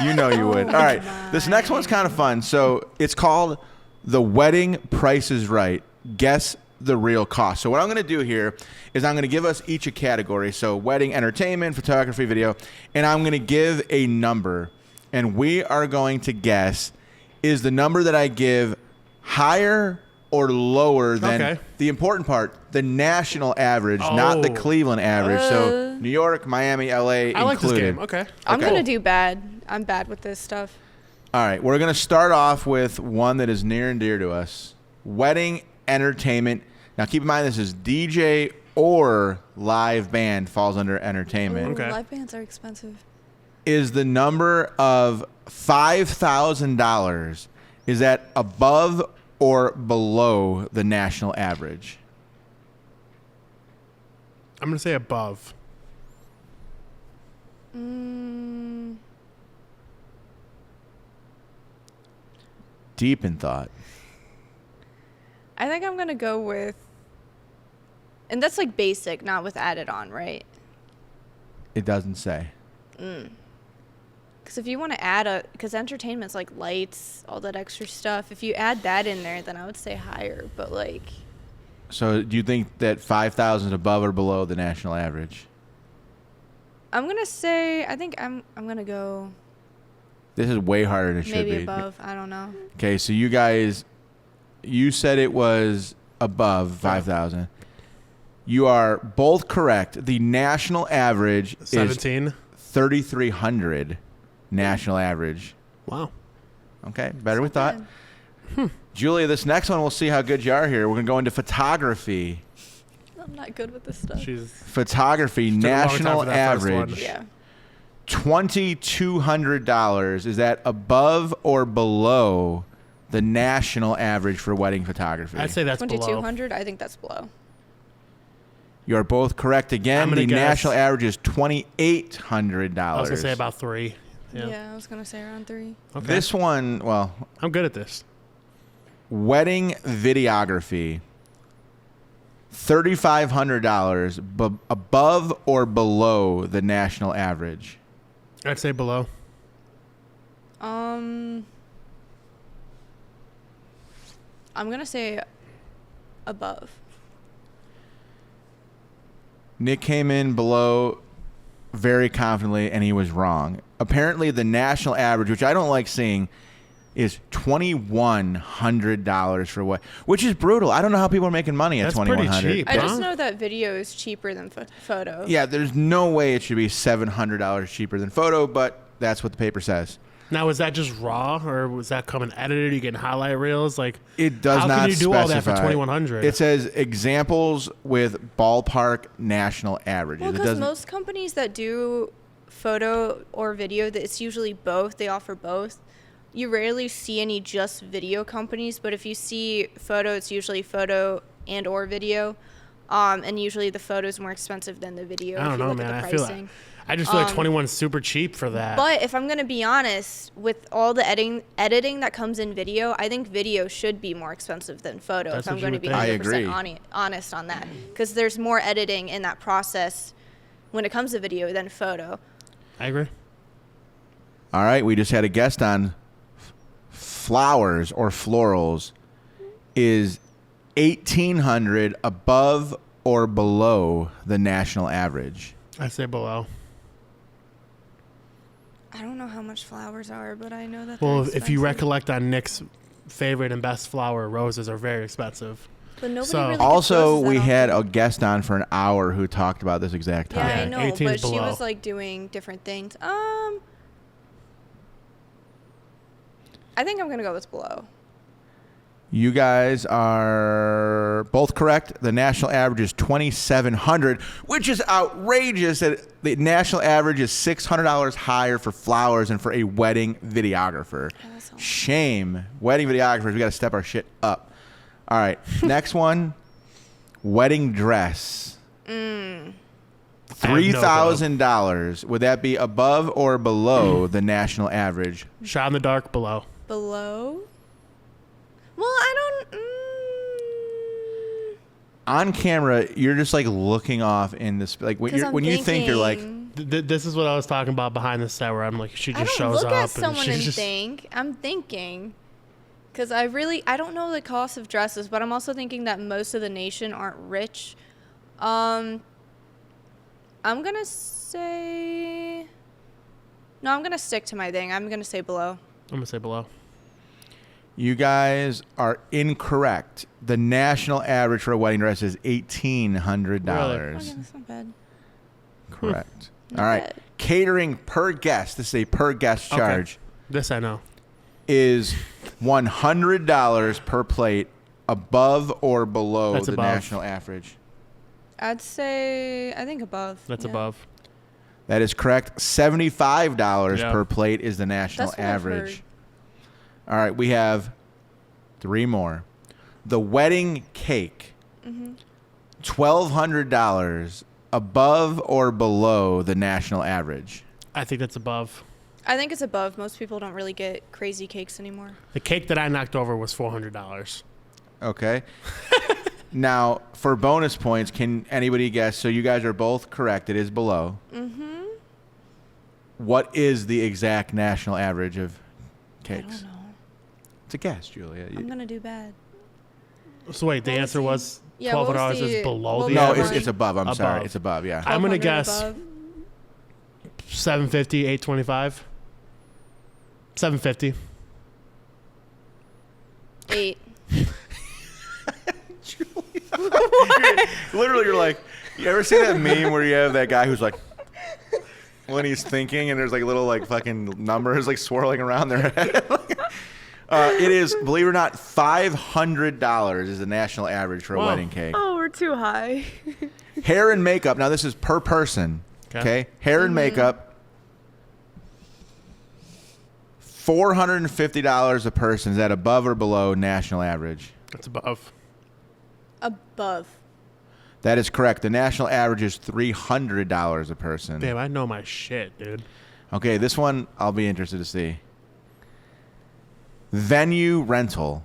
You know you would. All right. This next one's kind of fun. So it's called The Wedding Price is Right. Guess the real cost. So what I'm going to do here is I'm going to give us each a category. So wedding, entertainment, photography, video, and I'm going to give a number. And we are going to guess, is the number that I give higher or lower than the important part, the national average, not the Cleveland average. So New York, Miami, LA included. I like this game. Okay. I'm going to do bad. I'm bad with this stuff. All right. We're going to start off with one that is near and dear to us. Wedding entertainment. Now, keep in mind, this is DJ or live band falls under entertainment. Ooh, live bands are expensive. Is the number of $5,000, is that above or below the national average? I'm going to say above. Deep in thought. I think I'm going to go with, and that's like basic, not with added on, right? It doesn't say. Because if you want to add because entertainment's like lights, all that extra stuff. If you add that in there, then I would say higher. But like, So do you think that 5,000 is above or below the national average? I'm gonna say I think I'm gonna go This is way harder than it should maybe be. above. I don't know. Okay, so you guys, you said it was above 5,000. You are both correct. The national average 17. is 3,300 national average. Wow. Okay, better we thought. bad. Julia, this next one, we'll see how good you are here. We're going to go into photography. I'm not good with this stuff. Photography, took a long time national for that first one. average, Yeah. $2,200. Is that above or below the national average for wedding photography? I'd say that's below. 2,200. I think that's below. You're both correct again. The national average is $2,800. I was gonna say about 3. Yeah, I was gonna say around 3. Okay. This one, well, I'm good at this. wedding videography. $3,500 above or below the national average? I'd say below. I'm gonna say above. Nick came in below very confidently, and he was wrong. Apparently, the national average, which I don't like seeing, is $2,100 for what, which is brutal. I don't know how people are making money at $2,100. That's pretty cheap. I just know that video is cheaper than photo. Yeah, there's no way it should be $700 cheaper than photo, but that's what the paper says. Now, was that just raw, or was that coming edited? You getting highlight reels? Like, It does how not can you do all that for specify. $2,100? It says examples with ballpark national averages. Well, It because doesn't. most companies that do photo or video, that it's usually both. They offer both. You rarely see any just video companies, but if you see photo, it's usually photo and or video, and usually the photo is more expensive than the video. I don't if you know, look man. At the I feel pricing. I just feel like 21 is super cheap for that. But if I'm gonna be honest, with all the editing that comes in video, I think video should be more expensive than photo. That's if I'm what you going to would be think. I 100% honest on that, because there's more editing in that process when it comes to video than photo. I agree. All right, we just had a guest on. Flowers or florals is $1,800 above or below the national average? I say below. I don't know how much flowers are, but I know that. Well, they're if you expensive. recollect on Nick's favorite and best flower, roses are very expensive. But nobody So- really gets Also, roses that we had often. a guest on for an hour who talked about this exact Yeah, topic. I know, 18 but is she below. was like doing different things. I think I'm gonna go with below. You guys are both correct. The national average is $2,700, which is outrageous. That the national average is $600 higher for flowers than for a wedding videographer. Shame. Wedding videographers, we got to step our shit up. All right, next one, wedding dress. $3,000. Would that be above or below the national average? Shot in the dark, below. Below? Well, I don't. On camera, you're just like looking off in this, like when 'Cause you're I'm when you think you're like, thinking- This is what I was talking about behind the set, where I'm like, she I just don't shows look up at someone and and she's just. think. I'm thinking. Because I don't know the cost of dresses, but I'm also thinking that most of the nation aren't rich. I'm going to say. No, I'm going to stick to my thing. I'm going to say below. I'm gonna say below. you guys are incorrect. The national average for a wedding dress is $1,800. Oh, yeah, that's not bad. Correct. Not All right. bad. Catering per guest, this is a per guest Okay. charge, This I know. is $100 per plate above or below That's the above. national average. I'd say, I think above. That's Yeah. above. That is correct. $75 Yeah. per plate is the national That's what I've average. All right, we have 3 more. The wedding cake, $1,200 above or below the national average. I think that's above. I think it's above. Most people don't really get crazy cakes anymore. The cake that I knocked over was $400. Okay. Now, for bonus points, can anybody guess? So you guys are both correct. It is below. Mm-hmm. What is the exact national average of cakes? I don't know. It's a guess, Julia. I'm going to do bad. So wait, the What was answer the- was Yeah, what was $1,200 the- is below what the was No, the average. one? it's above. I'm sorry. Above. It's above, yeah. I'm gonna 1200 guess above. 750, 825. 750. 8. Literally, you're like, you ever see that meme where you have that guy who's like, when he's thinking and there's like little like fucking numbers like swirling around their head? It is, believe it or not, $500 is the national average for a Whoa. wedding cake. Oh, we're too high. Hair and makeup. Now, this is per person. Okay. Hair and makeup. $450 a person. Is that above or below national average? That's above. Above. That is correct. The national average is $300 a person. Damn, I know my shit, dude. Okay, this one I'll be interested to see. Venue rental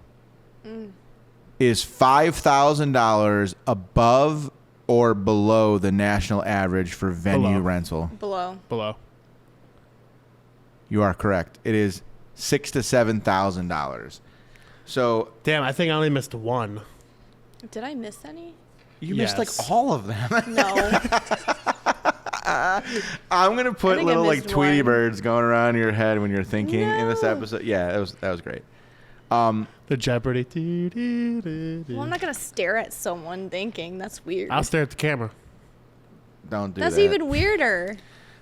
is $5,000 above or below the national average for venue Below. rental. Below. You are correct. It is $6,000 to $7,000. So Damn, I think I only missed one. Did I miss any? you missed Yes. like all of them. No. I'm gonna I put think I little like missed Tweety one. birds going around your head when you're thinking in this No. episode. Yeah, that was great. The Jeopardy. Well, I'm not gonna stare at someone thinking. That's weird. I'll stare at the camera. Don't do That's that. even weirder.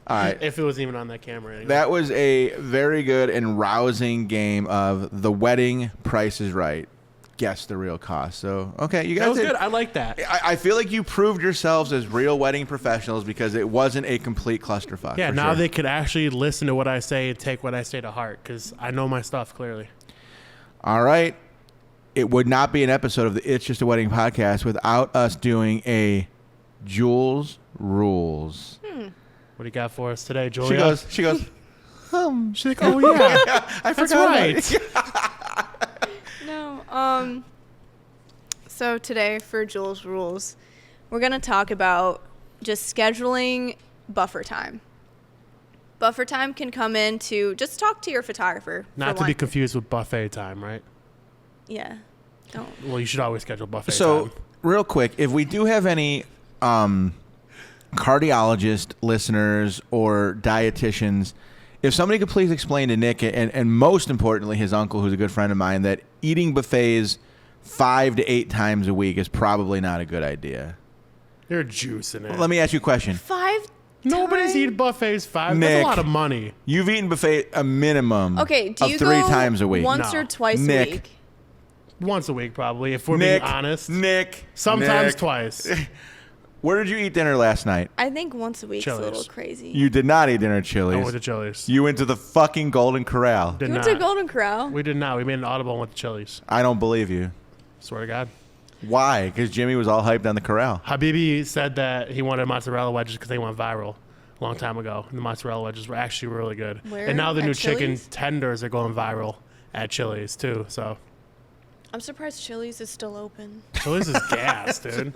All right. If it was even on that camera. Anyway. That was a very good and rousing game of The Wedding Price is Right. Guess the real cost. So, okay, you guys That was did. good. I like that. I feel like you proved yourselves as real wedding professionals because it wasn't a complete clusterfuck. Yeah, for now sure. they could actually listen to what I say and take what I say to heart because I know my stuff clearly. All right. It would not be an episode of the It's Just a Wedding podcast without us doing a Jules Rules. What do you got for us today, Julia? She goes, She's like, oh, yeah. I That's forgot right. about it. No. So today for Jules Rules, we're gonna talk about just scheduling buffer time. Buffer time can come in to just talk to your photographer. Not for to be one. confused with buffet time, right? Yeah. Don't. Well, you should always schedule buffet So, time. real quick, if we do have any cardiologist listeners or dietitians, if somebody could please explain to Nick and most importantly his uncle, who's a good friend of mine, that eating buffets 5 to 8 times a week is probably not a good idea. You're juicing it. Let me ask you a question. 5 Nobody's time? eating buffets 5. Nick. That's a lot of money. You've eaten buffet a minimum Okay, do of you 3 go times a week. once No. or twice Nick. a week? Once a week, probably, if we're Nick, being honest. Nick. Sometimes Nick. twice. Where did you eat dinner last night? I think once a week's a little Chili's. crazy. You did not eat dinner at I Chili's. went to Chili's. You went to the fucking Golden Corral. Did You went not. to Golden Corral? We did not. We made an audible and went to Chili's. I don't believe you. Swear to God. Why? Because Jimmy was all hyped on the corral. Habibi said that he wanted mozzarella wedges because they went viral a long time ago. And the mozzarella wedges were actually really good. Where? And now the At new chicken Chili's? tenders are going viral at Chili's, too. So I'm surprised Chili's is still open. Chili's is gas, dude.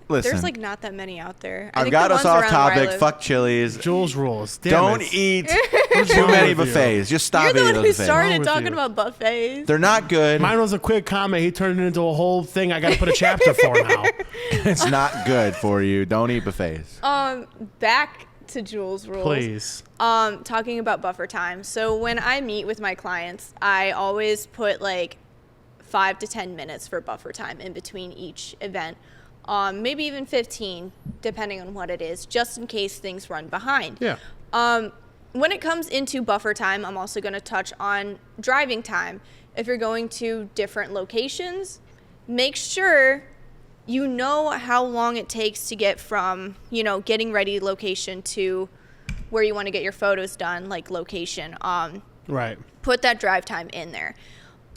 Listen, There's like not that many out there. I I've think got the us ones off around where I topic. live- Fuck Chili's. Jules rules. Damn Don't it. eat What's too wrong many with you? buffets. Just stop You're the eating one those who buffets. started Wrong with talking you? about buffets. They're not good. Mine was a quick comment. He turned it into a whole thing I got to put a chapter for now. It's not good for you. Don't eat buffets. Back to Jules Rules. Please. Talking about buffer time. So when I meet with my clients, I always put like 5 to 10 minutes for buffer time in between each event. Maybe even 15, depending on what it is, just in case things run behind. Yeah. When it comes into buffer time, I'm also going to touch on driving time. If you're going to different locations, make sure you know how long it takes to get from, getting ready location to where you want to get your photos done, like location. Right. Put that drive time in there.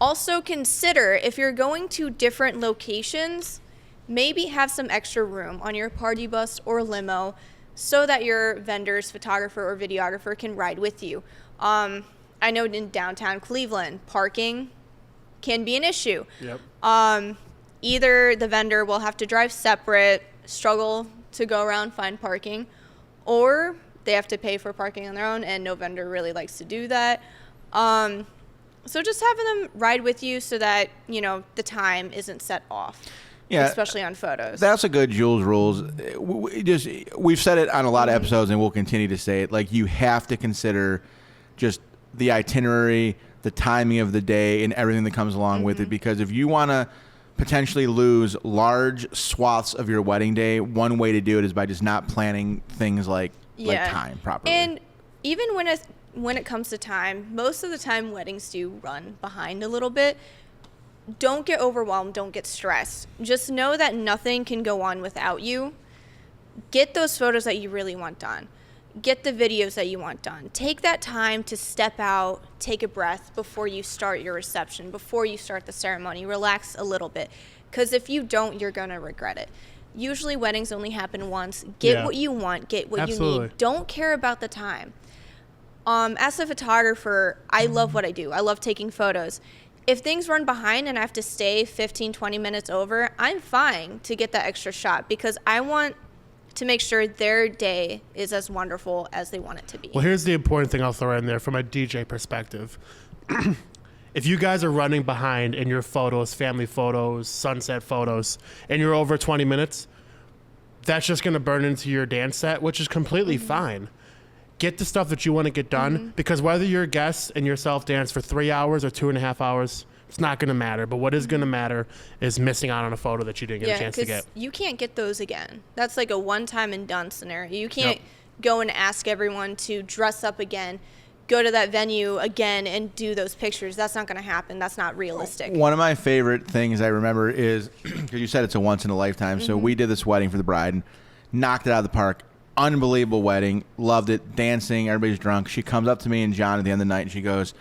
Also consider if you're going to different locations, maybe have some extra room on your party bus or limo so that your vendor's photographer or videographer can ride with you. I know in downtown Cleveland, parking can be an issue. Yep. Either the vendor will have to drive separate, struggle to go around, find parking, or they have to pay for parking on their own, and no vendor really likes to do that. So just having them ride with you so that, the time isn't set off. Yeah, especially on photos. That's a good Jules rules. We've said it on a lot of episodes, and we'll continue to say it. Like, you have to consider just the itinerary, the timing of the day, and everything that comes along with it. Because if you want to potentially lose large swaths of your wedding day, one way to do it is by just not planning things like time properly. And even when it comes to time, most of the time weddings do run behind a little bit. Don't get overwhelmed. Don't get stressed. Just know that nothing can go on without you. Get those photos that you really want done. Get the videos that you want done. Take that time to step out, take a breath before you start your reception, before you start the ceremony. Relax a little bit. Because if you don't, you're going to regret it. usually weddings only happen once. Get what you want. Get what you need. Don't care about the time. As a photographer, I love what I do. I love taking photos. If things run behind and I have to stay 15, 20 minutes over, I'm fine to get that extra shot because I want to make sure their day is as wonderful as they want it to be. Well, here's the important thing I'll throw in there from a DJ perspective. If you guys are running behind in your photos, family photos, sunset photos, and you're over 20 minutes, that's just going to burn into your dance set, which is completely fine. Get the stuff that you want to get done because whether your guests and yourself dance for 3 hours or 2.5 hours, it's not going to matter. But what is going to matter is missing out on a photo that you didn't get a chance to get. You can't get those again. That's like a one-time and done scenario. You can't go and ask everyone to dress up again, go to that venue again and do those pictures. That's not going to happen. That's not realistic. One of my favorite things I remember is, because you said it's a once in a lifetime, so we did this wedding for the bride and knocked it out of the park. Unbelievable wedding. Loved it. Dancing. Everybody's drunk. She comes up to me and John at the end of the night and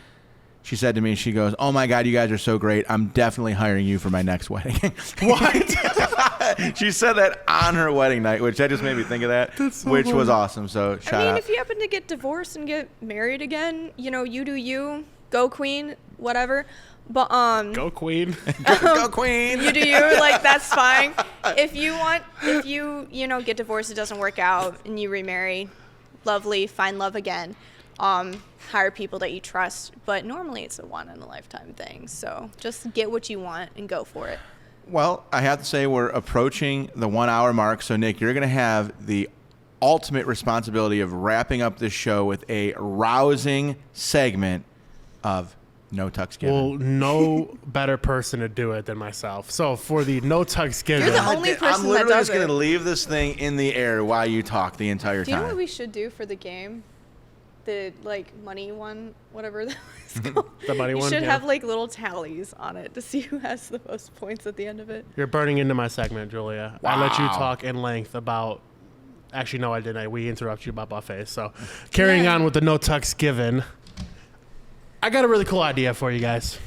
she said to me, oh my God, you guys are so great. I'm definitely hiring you for my next wedding. What? She said that on her wedding night, which that just made me think of that, which was awesome. So shout out. If you happen to get divorced and get married again, you do you. Go queen, whatever. But go queen. Go queen. You do you, like that's fine. If you get divorced, it doesn't work out and you remarry, lovely, find love again. Hire people that you trust, but normally it's a one in a lifetime thing. So just get what you want and go for it. Well, I have to say we're approaching the 1 hour mark. So Nick, you're going to have the ultimate responsibility of wrapping up this show with a rousing segment of No Tux Given. Well, no better person to do it than myself. So for the No Tux Given, You're the only person I'm literally that does just going to leave this thing in the air while you talk the entire time. Do you know what we should do for the game? The money one, whatever that was called. The money one. You should have little tallies on it to see who has the most points at the end of it. You're burning into my segment, Julia. Wow. I let you talk in length about. Actually, no, I didn't. We interrupted you about buffets. So, carrying on with the No Tux Given, I got a really cool idea for you guys.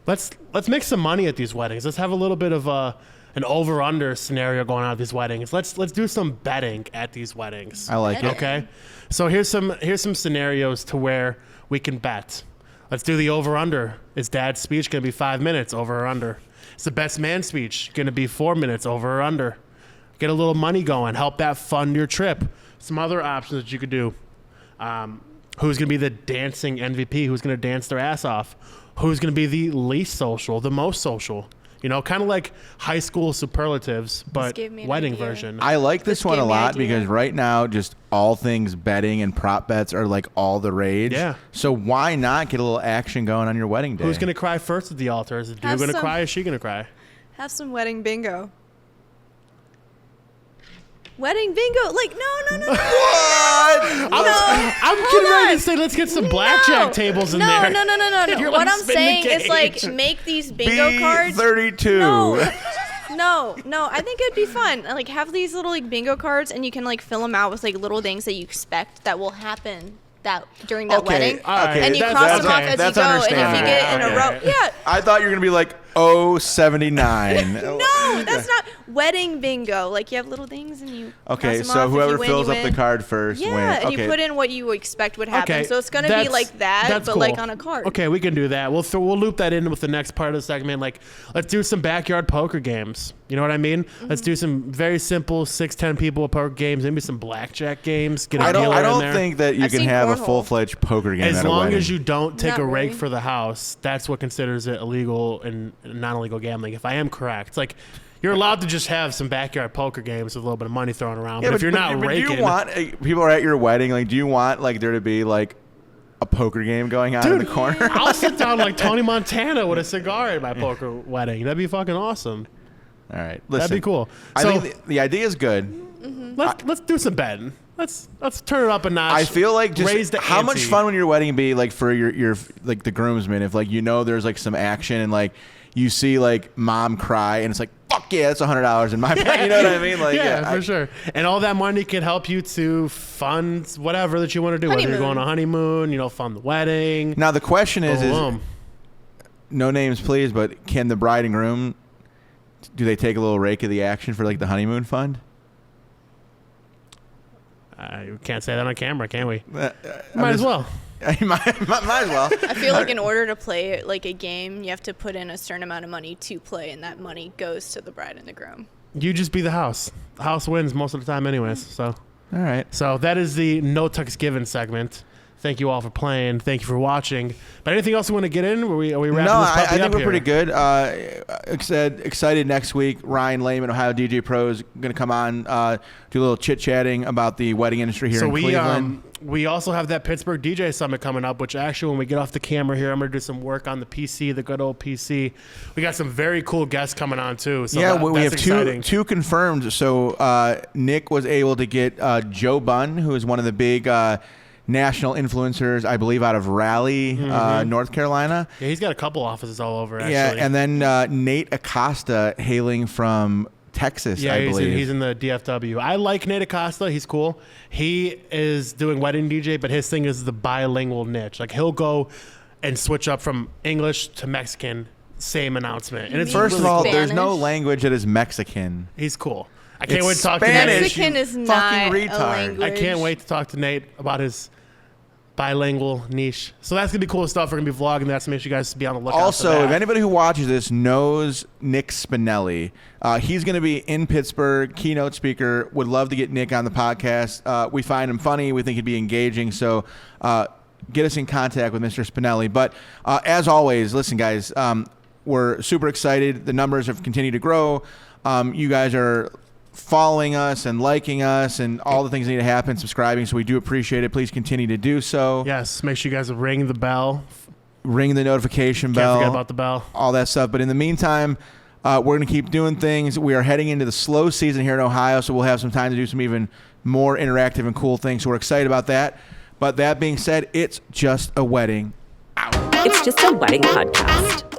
Let's make some money at these weddings. Let's have a little bit of an over/under scenario going on at these weddings. Let's do some betting at these weddings. I like it. Okay, so here's some scenarios to where we can bet. Let's do the over/under. Is Dad's speech going to be 5 minutes? Over or under? Is the best man speech going to be 4 minutes? Over or under? Get a little money going. Help that fund your trip. Some other options that you could do. Who's going to be the dancing MVP? Who's going to dance their ass off? Who's going to be the least social, the most social? Kind of like high school superlatives, but wedding version. I like this one a lot because right now, just all things betting and prop bets are all the rage. Yeah. So why not get a little action going on your wedding day? Who's going to cry first at the altar? Is the dude going to cry? Is she going to cry? Have some wedding bingo. Wedding bingo? No. What? I'm getting ready to say, let's get some blackjack tables in there. No. What I'm saying is make these bingo cards. 32. No. I think it'd be fun. Have these little bingo cards, and you can fill them out with little things that you expect that will happen during that wedding. Right. And you cross them off as you go, and if you get in a row, I thought you were gonna be 79. No, that's not wedding bingo. You have little things and you. Okay, cross them so off. whoever If you win, fills you up the win. card first wins. And Okay. you put in what you expect would happen. Okay, So it's gonna be like that, that's but cool. on a card. Okay, we can do that. We'll loop that in with the next part of the segment. Let's do some backyard poker games. You know what I mean? Mm-hmm. Let's do some very simple 6-10 people poker games. Maybe some blackjack games. Get a I dealer in don't there. think that you I've can seen have a cornhole. full-fledged poker game As at a long wedding. as you don't take Not a rake really. for the house, that's what considers it illegal and non-illegal gambling. If I am correct, you're allowed to just have some backyard poker games with a little bit of money thrown around. Yeah, but if you're not raking, do you want people are at your wedding? Do you want there to be a poker game going on in the corner? I'll sit down like Tony Montana with a cigar at my poker wedding. That'd be fucking awesome. All right, listen. That'd be cool. I So think the idea is good. let's do some betting. Let's turn it up a notch. I feel raise just the how much ante. fun would your wedding be for your the groomsmen if there's some action and you see mom cry and it's fuck yeah, that's $100 in my bank. You know what I mean? For sure. And all that money can help you to fund whatever that you want to do. Whether you're going on a honeymoon, fund the wedding. Now the question is Boom. no names please, but can the bride and groom do they take a little rake of the action for like the honeymoon fund? We can't say that on camera, can we? Might as as well. might as well. I feel like in order to play like a game, you have to put in a certain amount of money to play, and that money goes to the bride and the groom. You just be the house. The house wins most of the time anyways. So, All right. so that is the No Tux Given segment. Thank you all for playing. Thank you for watching. But anything else you want to get in? Are we wrapping No, this I puppy think up we're here? pretty good. Excited next week. Ryan Lehman, Ohio DJ Pro, is going to come on, do a little chit-chatting about the wedding industry here in Cleveland. We also have that Pittsburgh DJ Summit coming up, which actually when we get off the camera here, I'm going to do some work on the PC, the good old PC. We got some very cool guests coming on too. So Yeah, we have exciting. two confirmed. So Nick was able to get Joe Bunn, who is one of the big national influencers, I believe, out of Raleigh, North Carolina. Yeah, he's got a couple offices all over, actually. Yeah, and then Nate Acosta, hailing from Texas, yeah, I believe. he's in the DFW. I like Nate Acosta. He's cool. He is doing wedding DJ, but his thing is the bilingual niche. Like, he'll go and switch up from English to Mexican, same announcement. And it's First really of all, cool. there's no Spanish? language that is Mexican. He's cool. I can't It's wait to talk Spanish. to Nate. Mexican is you not fucking a retard. language. I can't wait to talk to Nate about his bilingual niche. So that's going to be cool stuff. We're going to be vlogging that, so make sure you guys be on the lookout for Also, that. if anybody who watches this knows Nick Spinelli, he's going to be in Pittsburgh, keynote speaker. Would love to get Nick on the podcast. We find him funny. We think he'd be engaging. So get us in contact with Mr. Spinelli. But as always, listen, guys, we're super excited. The numbers have continued to grow. You guys are following us and liking us and all the things that need to happen, subscribing, so we do appreciate it. Please continue to do so. Yes, make sure you guys ring the bell. Ring the notification Can't bell. forget about the bell. All that stuff. But in the meantime, we're going to keep doing things. We are heading into the slow season here in Ohio, so we'll have some time to do some even more interactive and cool things. So we're excited about that. But that being said, it's just a wedding. It's just a wedding podcast.